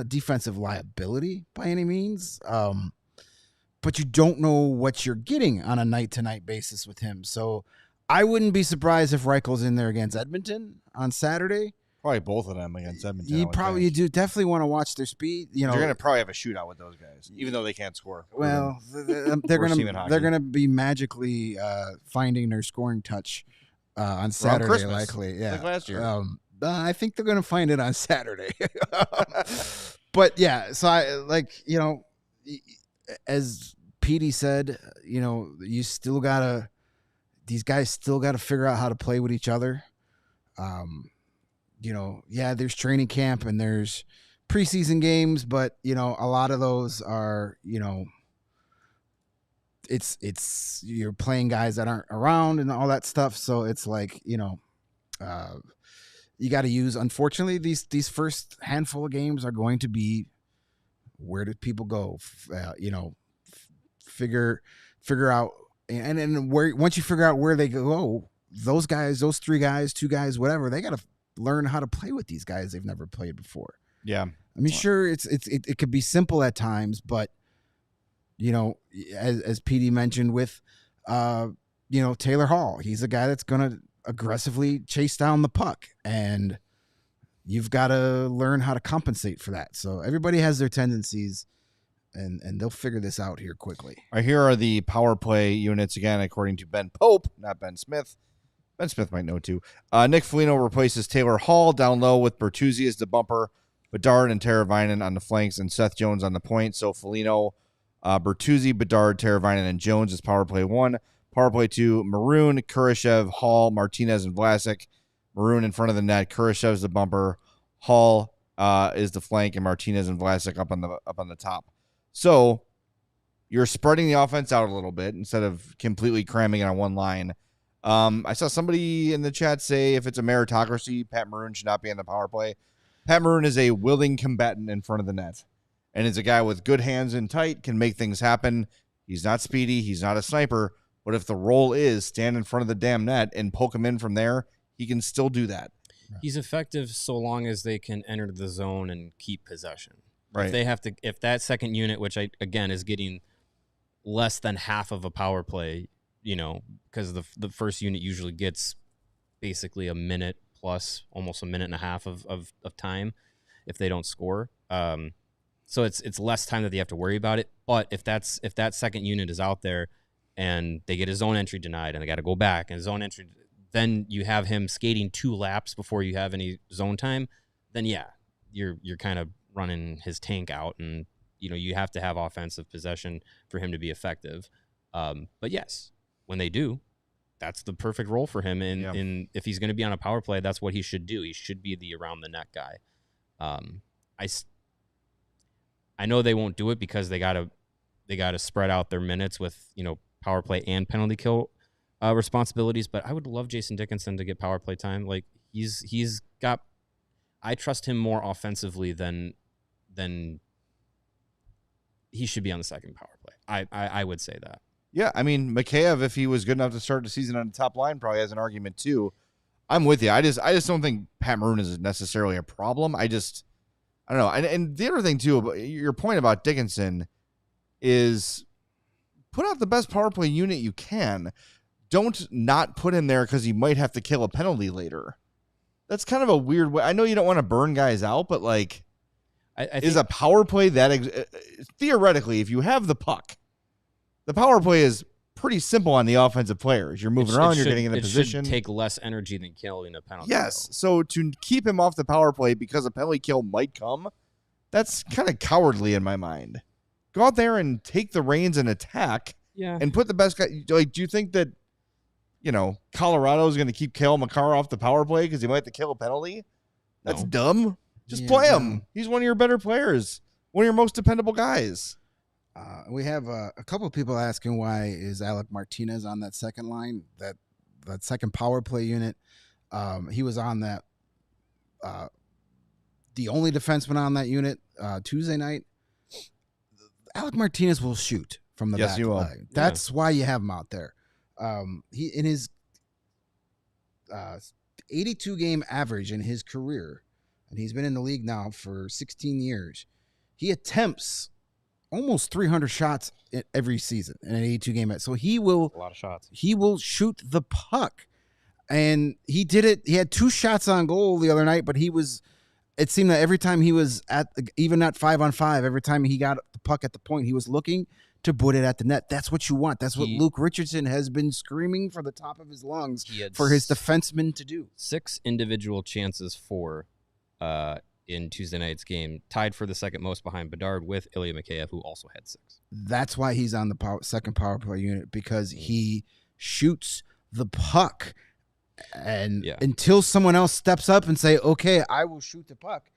Speaker 4: defensive liability by any means. But you don't know what you're getting on a night-to-night basis with him. So I wouldn't be surprised if Reichel's in there against Edmonton on Saturday.
Speaker 1: Probably both of them against Edmonton.
Speaker 4: You do definitely want to watch their speed. You're
Speaker 1: going to probably have a shootout with those guys, even though they can't score.
Speaker 4: Well, they're going to be magically finding their scoring touch on Saturday, likely. Yeah,
Speaker 1: like last year.
Speaker 4: I think they're going to find it on Saturday. But yeah, so I like, as Petey said, you still gotta, these guys still got to figure out how to play with each other. There's training camp and there's preseason games, but a lot of those are, it's you're playing guys that aren't around and all that stuff. So it's like, you got to use, unfortunately, these first handful of games are going to be, where did people go? Figure out, and where, once you figure out where they go, those guys, those 3 guys, 2 guys, whatever, they got to learn how to play with these guys they've never played before.
Speaker 1: Yeah.
Speaker 4: I mean, sure, it could be simple at times, but as PD mentioned with, Taylor Hall, he's a guy that's going to aggressively chase down the puck, and you've got to learn how to compensate for that. So everybody has their tendencies, and they'll figure this out here quickly.
Speaker 1: All right, here are the power play units again, according to Ben Pope, not Ben Smith. Ben Smith might know too. Nick Foligno replaces Taylor Hall down low with Bertuzzi as the bumper, Bedard and Teravainen on the flanks, and Seth Jones on the point. So Foligno, Bertuzzi, Bedard, Teravainen, and Jones is power play 1. Power play 2, Maroon, Kurashev, Hall, Martinez, and Vlasic. Maroon in front of the net. Kurashev's the bumper. Hall is the flank, and Martinez and Vlasic up on the top. So you're spreading the offense out a little bit instead of completely cramming it on one line. I saw somebody in the chat say if it's a meritocracy, Pat Maroon should not be on the power play. Pat Maroon is a willing combatant in front of the net, and is a guy with good hands and tight, can make things happen. He's not speedy. He's not a sniper. But if the role is stand in front of the damn net and poke him in from there, he can still do that.
Speaker 2: He's effective so long as they can enter the zone and keep possession.
Speaker 1: Right.
Speaker 2: If that second unit, which again is getting less than half of a power play, because the first unit usually gets basically a minute plus, almost a minute and a half of time if they don't score. So it's less time that they have to worry about it. But if that second unit is out there and they get a zone entry denied and they got to go back and zone entry, then you have him skating 2 laps before you have any zone time, then yeah, you're kind of running his tank out, and you have to have offensive possession for him to be effective. But yes, when they do, that's the perfect role for him. And if he's going to be on a power play, that's what he should do. He should be the around the net guy. I know they won't do it because they gotta spread out their minutes with power play and penalty kill responsibilities. But I would love Jason Dickinson to get power play time. Like he's got. I trust him more offensively than he should be on the second power play. I would say that.
Speaker 1: Yeah, I mean, Mikheyev, if he was good enough to start the season on the top line, probably has an argument too. I'm with you. I just don't think Pat Maroon is necessarily a problem. I don't know. And the other thing too, your point about Dickinson is put out the best power play unit you can. Don't not put him there because he might have to kill a penalty later. That's kind of a weird way. I know you don't want to burn guys out, but like, I think, is a power play that theoretically, if you have the puck, the power play is pretty simple on the offensive players. You're moving around, you're getting in a position.
Speaker 2: It should take less energy than killing a penalty.
Speaker 1: Yes. So to keep him off the power play because a penalty kill might come, that's kind of cowardly in my mind. Go out there and take the reins and attack.
Speaker 2: Yeah.
Speaker 1: And put the best guy. Like, do you think that, Colorado is going to keep Cale Makar off the power play because he might have to kill a penalty? That's dumb. Just play him. He's one of your better players. One of your most dependable guys.
Speaker 4: We have a couple of people asking why is Alec Martinez on that second line, that second power play unit. He was on that, the only defenseman on that unit Tuesday night. Alec Martinez will shoot from the back line. That's why you have him out there. He in his 82 game average in his career, and he's been in the league now for 16 years. He attempts almost 300 shots every season in an 82 game. So he will
Speaker 2: a lot of shots. He
Speaker 4: will shoot the puck, and he did it. He had 2 shots on goal the other night, but it seemed that every time he was even at 5-on-5, every time he got the puck at the point, he was looking to put it at the net. That's what you want. That's what
Speaker 2: He-
Speaker 4: Luke Richardson has been screaming for the top of his lungs
Speaker 2: He had
Speaker 4: for his defensemen to do.
Speaker 2: 6 individual chances for in Tuesday night's game, tied for the second most behind Bedard with Ilya Mikheyev, who also had 6.
Speaker 4: That's why he's on the second power play unit, because he shoots the puck. And until someone else steps up and say, okay, I will shoot the puck,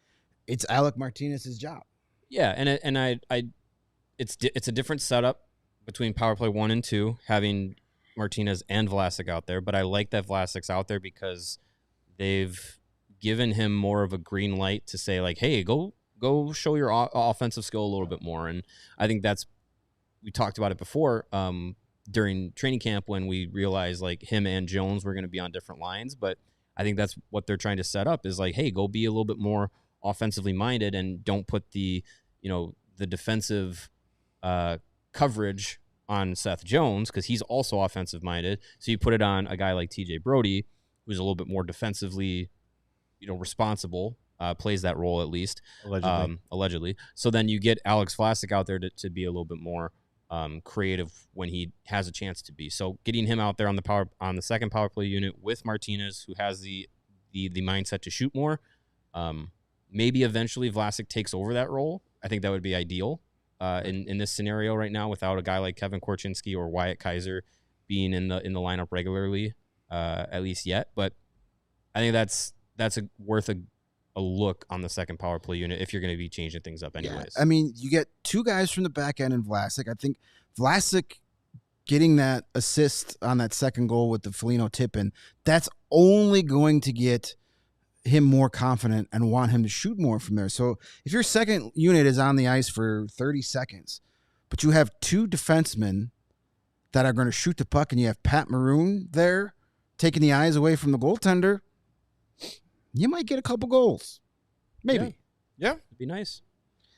Speaker 4: it's Alec Martinez's job.
Speaker 2: Yeah, it's a different setup between power play 1 and 2, having Martinez and Vlasic out there. But I like that Vlasic's out there because they've given him more of a green light to say, like, hey, go show your offensive skill a little bit more. And I think we talked about it before during training camp when we realized like him and Jones were going to be on different lines. But I think that's what they're trying to set up is like, hey, go be a little bit more offensively minded and don't put the defensive coverage on Seth Jones because he's also offensive minded. So you put it on a guy like TJ Brody, who's a little bit more defensively, responsible, plays that role at least, allegedly. So then you get Alex Vlasic out there to be a little bit more creative when he has a chance to be. So getting him out there on the second power play unit with Martinez, who has the mindset to shoot more. Maybe eventually Vlasic takes over that role. I think that would be ideal in this scenario right now without a guy like Kevin Korchinski or Wyatt Kaiser being in the lineup regularly, at least yet. But I think that's worth a look on the second power play unit if you're going to be changing things up anyways.
Speaker 4: Yeah. I mean, you get 2 guys from the back end in Vlasic. I think Vlasic getting that assist on that second goal with the Foligno tip in, that's only going to get him more confident and want him to shoot more from there. So if your second unit is on the ice for 30 seconds, but you have 2 defensemen that are going to shoot the puck and you have Pat Maroon there taking the eyes away from the goaltender, you might get a couple goals. Maybe.
Speaker 1: Yeah.
Speaker 2: It'd be nice.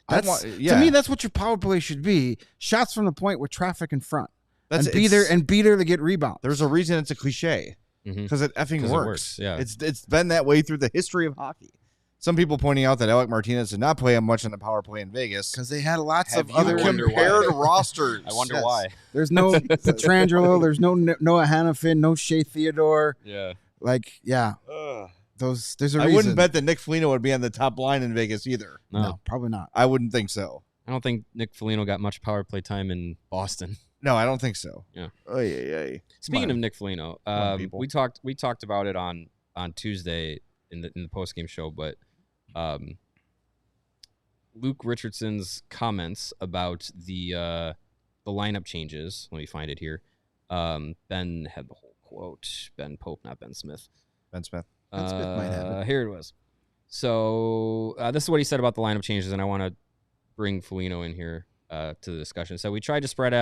Speaker 4: To me, that's what your power play should be. Shots from the point with traffic in front. Be there to get rebounds.
Speaker 1: There's a reason it's a cliche. Because it effing works.
Speaker 2: Yeah.
Speaker 1: It's been that way through the history of hockey. Some people pointing out that Alec Martinez did not play much on the power play in Vegas
Speaker 4: because they had lots of
Speaker 1: other compared rosters.
Speaker 2: I wonder why.
Speaker 4: There's no Petrangelo. There's no Noah Hannafin. No Shea Theodore.
Speaker 2: Yeah.
Speaker 4: There's a reason.
Speaker 1: I wouldn't bet that Nick Foligno would be on the top line in Vegas either.
Speaker 4: No, probably not.
Speaker 1: I wouldn't think so.
Speaker 2: I don't think Nick Foligno got much power play time in Boston.
Speaker 1: No, I don't think so.
Speaker 2: Yeah.
Speaker 1: Speaking
Speaker 2: of Nick Foligno, we talked about it on Tuesday in the post game show, but Luke Richardson's comments about the lineup changes. Let me find it here. Ben had the whole quote. Ben Pope, not Ben Smith.
Speaker 1: Ben Smith.
Speaker 4: Ben Smith might have it.
Speaker 2: Here it was. So this is what he said about the lineup changes, and I want to bring Foligno in here to the discussion. So we tried to spread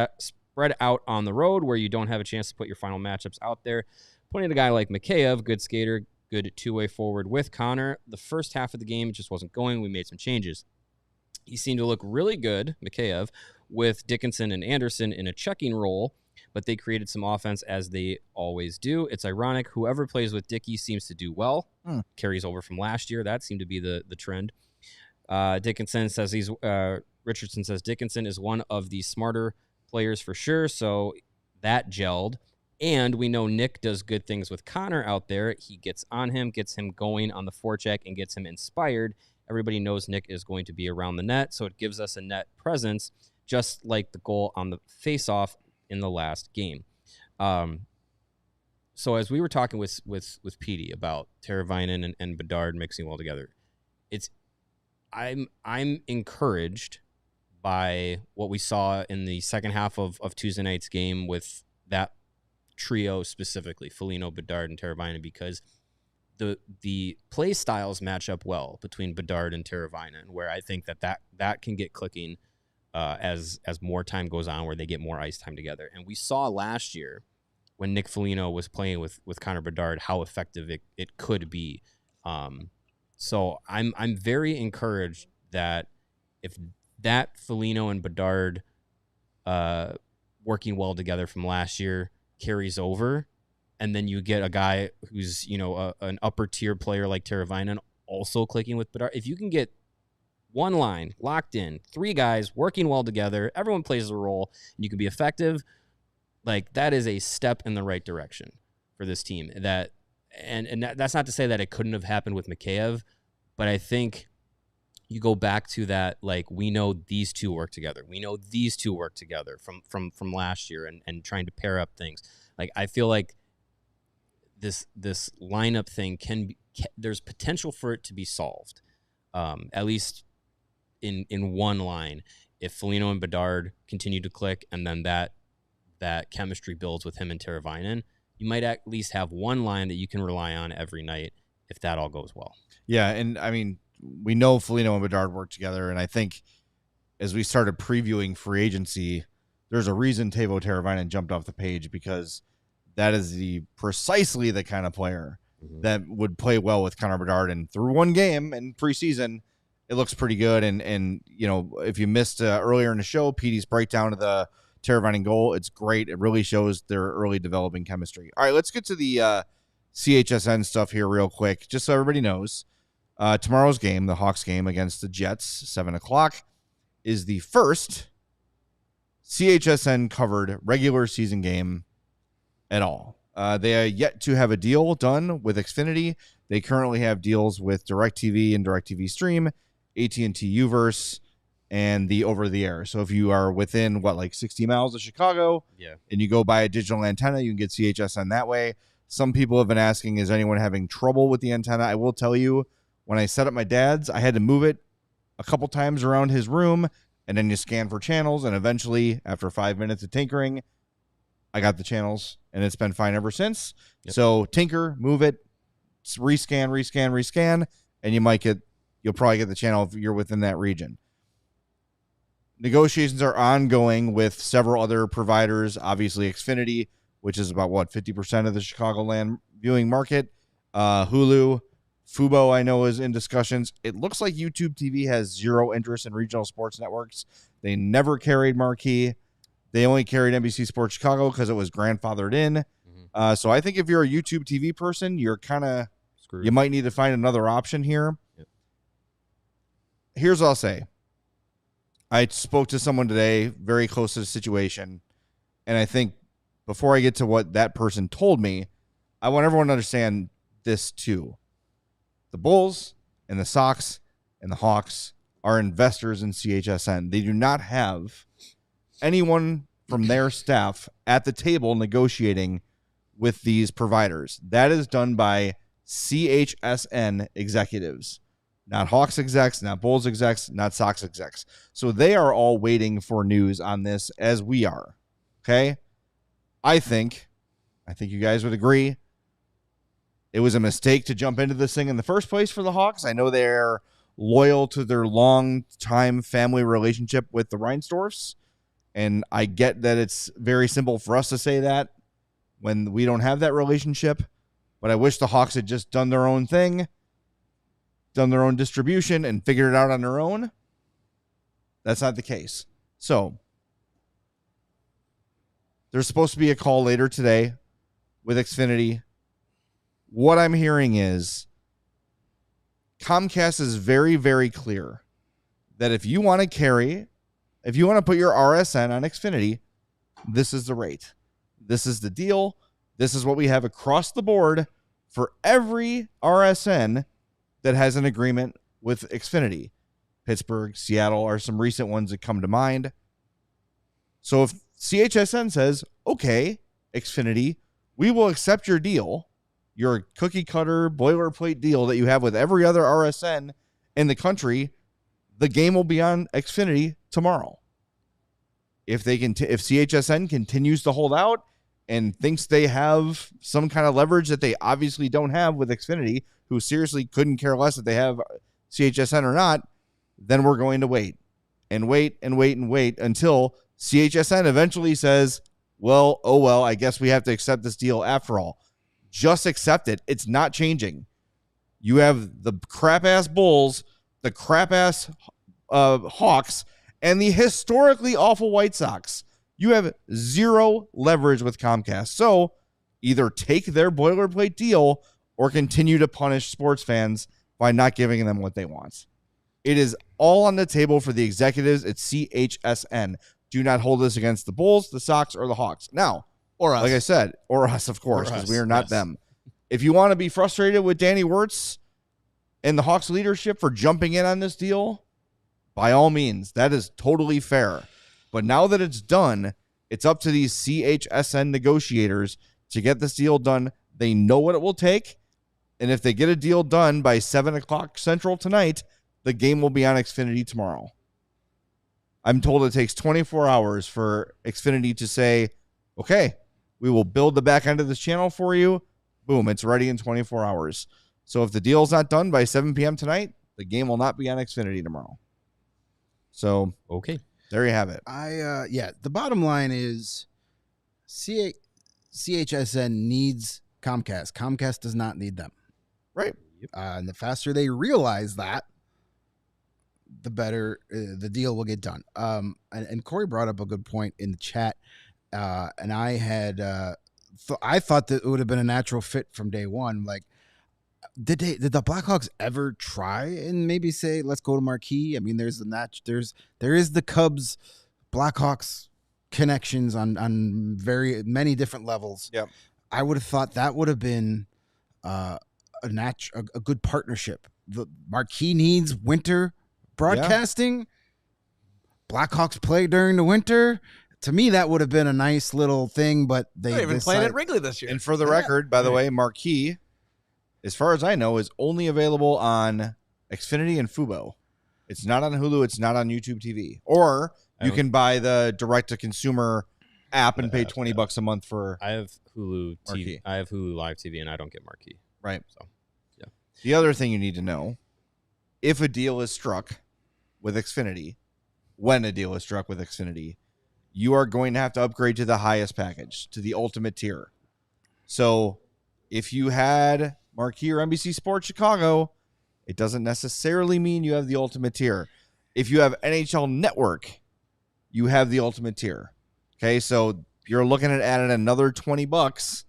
Speaker 2: out on the road where you don't have a chance to put your final matchups out there. Putting a guy like Mikheyev, good skater, good two-way forward with Connor. The first half of the game just wasn't going. We made some changes. He seemed to look really good, Mikheyev, with Dickinson and Anderson in a checking role, but they created some offense as they always do. It's ironic. Whoever plays with Dickey seems to do well. Carries over from last year. That seemed to be the trend. Richardson says Dickinson is one of the smarter players for sure, so that gelled. And we know Nick does good things with Connor out there. He gets on him, gets him going on the forecheck, and gets him inspired. Everybody knows Nick is going to be around the net, so it gives us a net presence, just like the goal on the face-off in the last game. So as we were talking with Petey about Teravainen and Bedard mixing well together, I'm encouraged by what we saw in the second half of Tuesday night's game with that trio specifically, Foligno, Bedard, and Teravainen, because the play styles match up well between Bedard and Teravainen, where I think that can get clicking as more time goes on, where they get more ice time together. And we saw last year when Nick Foligno was playing with Connor Bedard how effective it could be. So I'm very encouraged that if that Foligno and Bedard working well together from last year carries over, and then you get a guy who's an upper tier player like Teravainen also clicking with Bedard. If you can get one line, locked in, 3 guys working well together, everyone plays a role, and you can be effective, like that is a step in the right direction for this team. That's not to say that it couldn't have happened with Mikheyev, but I think you go back to that, like, we know these two work together. We know these two work together from last year and trying to pair up things. Like, I feel like this lineup thing there's potential for it to be solved, at least in one line, if Foligno and Bedard continue to click, and then that chemistry builds with him and Teravainen, you might at least have one line that you can rely on every night if that all goes well.
Speaker 1: Yeah, and I mean, we know Foligno and Bedard work together, and I think as we started previewing free agency, there's a reason Teuvo Teravainen jumped off the page, because that is precisely the kind of player that would play well with Connor Bedard. And through one game in preseason, it looks pretty good. And you know, if you missed earlier in the show, Petey's breakdown of the Teravainen goal, it's great. It really shows their early developing chemistry. All right, let's get to the CHSN stuff here real quick, just so everybody knows. Tomorrow's game, the Hawks game against the Jets, 7:00, is the first CHSN covered regular season game at all. They are yet to have a deal done with Xfinity. They currently have deals with DirecTV and DirecTV Stream, AT&T Uverse, and the over-the-air. So if you are within, 60 miles of Chicago, and you go buy a digital antenna, you can get CHSN that way. Some people have been asking, is anyone having trouble with the antenna? I will tell you, when I set up my dad's, I had to move it a couple times around his room, and then you scan for channels, and eventually, after 5 minutes of tinkering, I got the channels, and it's been fine ever since. Yep. So tinker, move it, rescan, and you'll probably get the channel if you're within that region. Negotiations are ongoing with several other providers, obviously Xfinity, which is about 50% of the Chicagoland viewing market. Hulu, Fubo, I know, is in discussions. It looks like YouTube TV has zero interest in regional sports networks. They never carried Marquee. They only carried NBC Sports Chicago because it was grandfathered in. So I think if you're a YouTube TV person, you're kind of screwed. You might need to find another option here. Yep. Here's what I'll say. I spoke to someone today very close to the situation, and I think before I get to what that person told me, I want everyone to understand this too. The Bulls and the Sox and the Hawks are investors in CHSN. They do not have anyone from their staff at the table negotiating with these providers. That is done by CHSN executives, not Hawks execs, not Bulls execs, not Sox execs. So they are all waiting for news on this, as we are. Okay? I think you guys would agree it was a mistake to jump into this thing in the first place for the Hawks. I know they're loyal to their long-time family relationship with the Reinsdorfs, and I get that it's very simple for us to say that when we don't have that relationship, but I wish the Hawks had just done their own thing, done their own distribution, and figured it out on their own. That's not the case. So there's supposed to be a call later today with Xfinity. What I'm hearing is Comcast is very, very clear that if you want to put your RSN on Xfinity, this is the rate. This is the deal. This is what we have across the board for every RSN that has an agreement with Xfinity. Pittsburgh, Seattle are some recent ones that come to mind. So if CHSN says, okay, Xfinity, we will accept your deal, your cookie cutter boilerplate deal that you have with every other RSN in the country, the game will be on Xfinity tomorrow. If CHSN continues to hold out and thinks they have some kind of leverage that they obviously don't have with Xfinity, who seriously couldn't care less if they have CHSN or not, then we're going to wait until CHSN eventually says, well, I guess we have to accept this deal after all. Just accept it. It's not changing. You have the crap-ass Bulls, the crap-ass Hawks, and the historically awful White Sox. You have zero leverage with Comcast. So either take their boilerplate deal or continue to punish sports fans by not giving them what they want. It is all on the table for the executives at CHSN. Do not hold this against the Bulls, the Sox, or the Hawks. Now,
Speaker 5: Or us.
Speaker 1: like I said, or us, of course, because we are not
Speaker 2: yes.
Speaker 1: them. If you want to be frustrated with Danny Wirtz and the Hawks leadership for jumping in on this deal, by all means, that is totally fair. But now that it's done, it's up to these CHSN negotiators to get this deal done. They know what it will take. And if they get a deal done by 7 o'clock Central tonight, the game will be on Xfinity tomorrow. I'm told it takes 24 hours for Xfinity to say, okay, we will build the back end of this channel for you. Boom, it's ready in 24 hours. So if the deal's not done by 7 p.m. tonight, the game will not be on Xfinity tomorrow. So
Speaker 2: Okay.
Speaker 1: there you have it.
Speaker 4: The bottom line is CHSN needs Comcast. Comcast does not need them.
Speaker 1: Right.
Speaker 4: And the faster they realize that, the better the deal will get done. And Corey brought up a good point in the chat. And I had I thought that it would have been a natural fit from day one. Like, did the Blackhawks ever try and maybe say, let's go to Marquee? I mean, there is the Cubs Blackhawks connections on very many different levels.
Speaker 1: Yep.
Speaker 4: I would have thought that would have been a good partnership. The Marquee needs winter broadcasting. Blackhawks play during the winter. To me, that would have been a nice little thing, but
Speaker 5: They're even playing at Wrigley this year.
Speaker 1: And for the record, by the way, Marquee, as far as I know, is only available on Xfinity and Fubo. It's not on Hulu. It's not on YouTube TV. Or you can buy the direct-to-consumer app and pay $20 a month for.
Speaker 2: I have Hulu TV.
Speaker 1: Marquee.
Speaker 2: I have Hulu Live TV, and I don't get Marquee.
Speaker 1: Right.
Speaker 2: So, yeah.
Speaker 1: The other thing you need to know, if a deal is struck with Xfinity, when a deal is struck with Xfinity, you are going to have to upgrade to the highest package, to the ultimate tier. So if you had Marquee or NBC Sports Chicago, it doesn't necessarily mean you have the ultimate tier. If you have NHL Network, you have the ultimate tier. Okay, so you're looking at adding another $20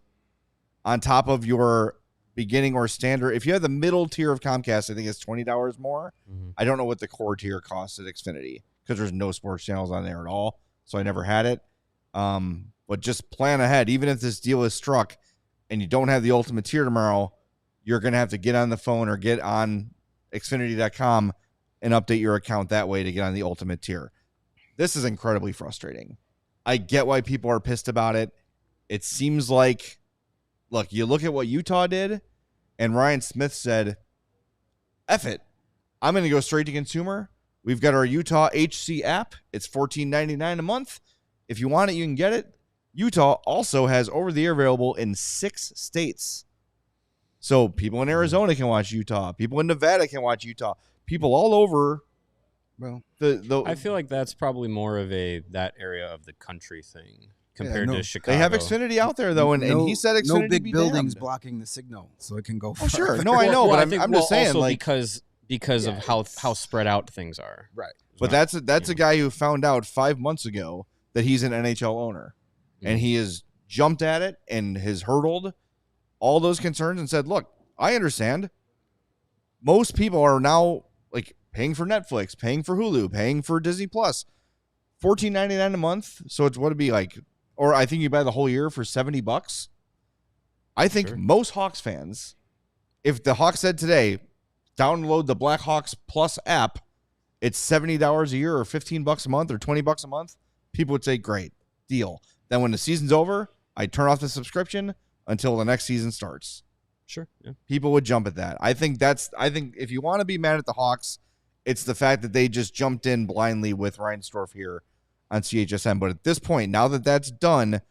Speaker 1: on top of your beginning or standard. If you have the middle tier of Comcast, I think it's $20 more.
Speaker 2: Mm-hmm.
Speaker 1: I don't know what the core tier costs at Xfinity because there's no sports channels on there at all. So I never had it. But just plan ahead. Even if this deal is struck and you don't have the ultimate tier tomorrow, you're going to have to get on the phone or get on Xfinity.com and update your account that way to get on the ultimate tier. This is incredibly frustrating. I get why people are pissed about it. It seems like, look, you look at what Utah did, and Ryan Smith said, F it. I'm going to go straight to consumer. We've got our Utah HC app. It's $14.99 a month. If you want it, you can get it. Utah also has over-the-air available in 6 states. So people in Arizona can watch Utah. People in Nevada can watch Utah. People all over.
Speaker 4: Well,
Speaker 2: I feel like that's probably more of that area of the country thing compared to Chicago.
Speaker 1: They have Xfinity out there, though, and he said Xfinity
Speaker 4: no big
Speaker 1: be
Speaker 4: buildings
Speaker 1: damned.
Speaker 4: blocking the signal, so it can go.
Speaker 1: Oh, sure.
Speaker 4: farther.
Speaker 1: No, I know,
Speaker 2: Well,
Speaker 1: but
Speaker 2: I think,
Speaker 1: I'm just saying,
Speaker 2: also
Speaker 1: like,
Speaker 2: because of how spread out things are.
Speaker 4: Right.
Speaker 1: but that's a guy who found out 5 months ago that he's an NHL owner, and he has jumped at it and has hurdled all those concerns and said, "Look, I understand. Most people are now like paying for Netflix, paying for Hulu, paying for Disney Plus, $14.99 a month. So it's what it'd be like, or I think you buy the whole year for $70. I think most Hawks fans, if the Hawks said today, download the Blackhawks Plus app, it's $70 a year or $15 a month or $20 a month, people would say, great, deal. Then when the season's over, I turn off the subscription until the next season starts.
Speaker 2: Sure. Yeah.
Speaker 1: People would jump at that. I think if you want to be mad at the Hawks, it's the fact that they just jumped in blindly with Reinsdorf here on CHSN. But at this point, now that that's done,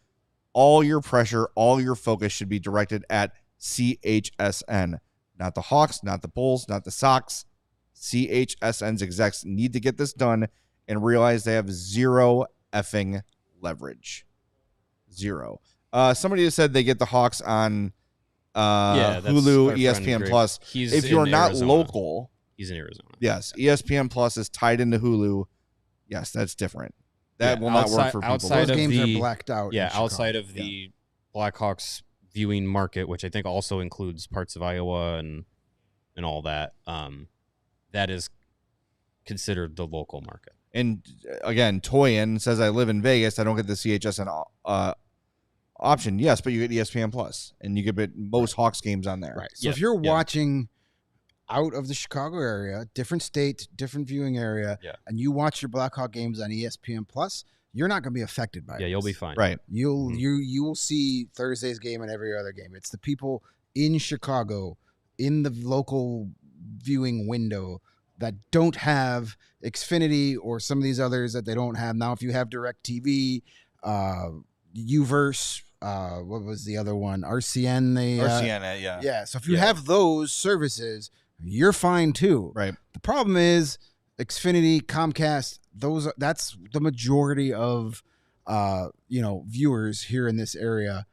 Speaker 1: all your pressure, all your focus should be directed at CHSN. Not the Hawks, not the Bulls, not the Sox. CHSN's execs need to get this done and realize they have zero effing leverage. Zero. Somebody has said they get the Hawks on
Speaker 2: That's
Speaker 1: Hulu,
Speaker 2: our friend
Speaker 1: ESPN
Speaker 2: Greg.
Speaker 1: Plus.
Speaker 2: He's
Speaker 1: If you're
Speaker 2: in
Speaker 1: not
Speaker 2: Arizona.
Speaker 1: local,
Speaker 2: He's in Arizona.
Speaker 1: yes, ESPN Plus is tied into Hulu. Yes, that's different. That will not work for people.
Speaker 2: outside
Speaker 4: Those
Speaker 2: of
Speaker 4: games
Speaker 2: the
Speaker 4: are blacked out.
Speaker 2: Yeah,
Speaker 4: in Chicago.
Speaker 2: outside of the Blackhawks viewing market, which I think also includes parts of Iowa and all that. That is considered the local market.
Speaker 1: And again, Toyin says, I live in Vegas. I don't get the CHSN option. Yes, but you get ESPN Plus, and you get most Hawks games on there.
Speaker 4: Right. So if you're watching out of the Chicago area, different state, different viewing area, and you watch your Blackhawk games on ESPN Plus, you're not going to be affected by it.
Speaker 2: Yeah, you'll be fine.
Speaker 1: Right.
Speaker 4: You will see Thursday's game and every other game. It's the people in Chicago in the local viewing window that don't have Xfinity or some of these others that they don't have. Now, if you have DirecTV, Uverse, what was the other one? RCN.
Speaker 1: RCN, yeah.
Speaker 4: Yeah, so if you have those services, you're fine too.
Speaker 1: Right.
Speaker 4: The problem is Xfinity, Comcast, that's the majority of viewers here in this area,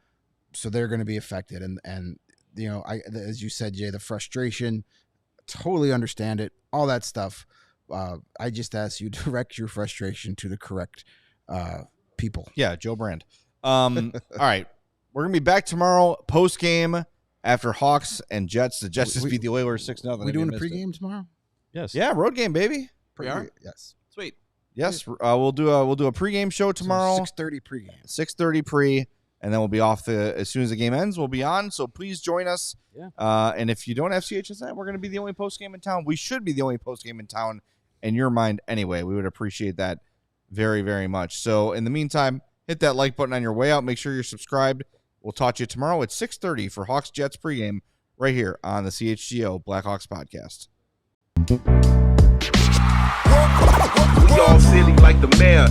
Speaker 4: so they're going to be affected. And as you said, Jay, the frustration, totally understand it, all that stuff. I just ask you to direct your frustration to the correct people.
Speaker 1: Yeah, Joe Brand. All right, we're gonna be back tomorrow post game after Hawks and Jets. The Jets just beat the Oilers 6-0.
Speaker 4: We doing a pregame tomorrow?
Speaker 2: Yes.
Speaker 1: Yeah, road game, baby.
Speaker 4: We are. Yes.
Speaker 1: Sweet. Yes, we'll do a pregame show tomorrow.
Speaker 4: 6:30 pregame.
Speaker 1: 6:30 pre, and then we'll be off as soon as the game ends. We'll be on, so please join us.
Speaker 2: Yeah.
Speaker 1: And if you don't have CHSN, we're going to be the only post game in town. We should be the only post game in town in your mind anyway. We would appreciate that very, very much. So in the meantime, hit that like button on your way out. Make sure you're subscribed. We'll talk to you tomorrow at 6:30 for Hawks Jets pregame right here on the CHGO Blackhawks podcast.
Speaker 5: We all silly like the mayor.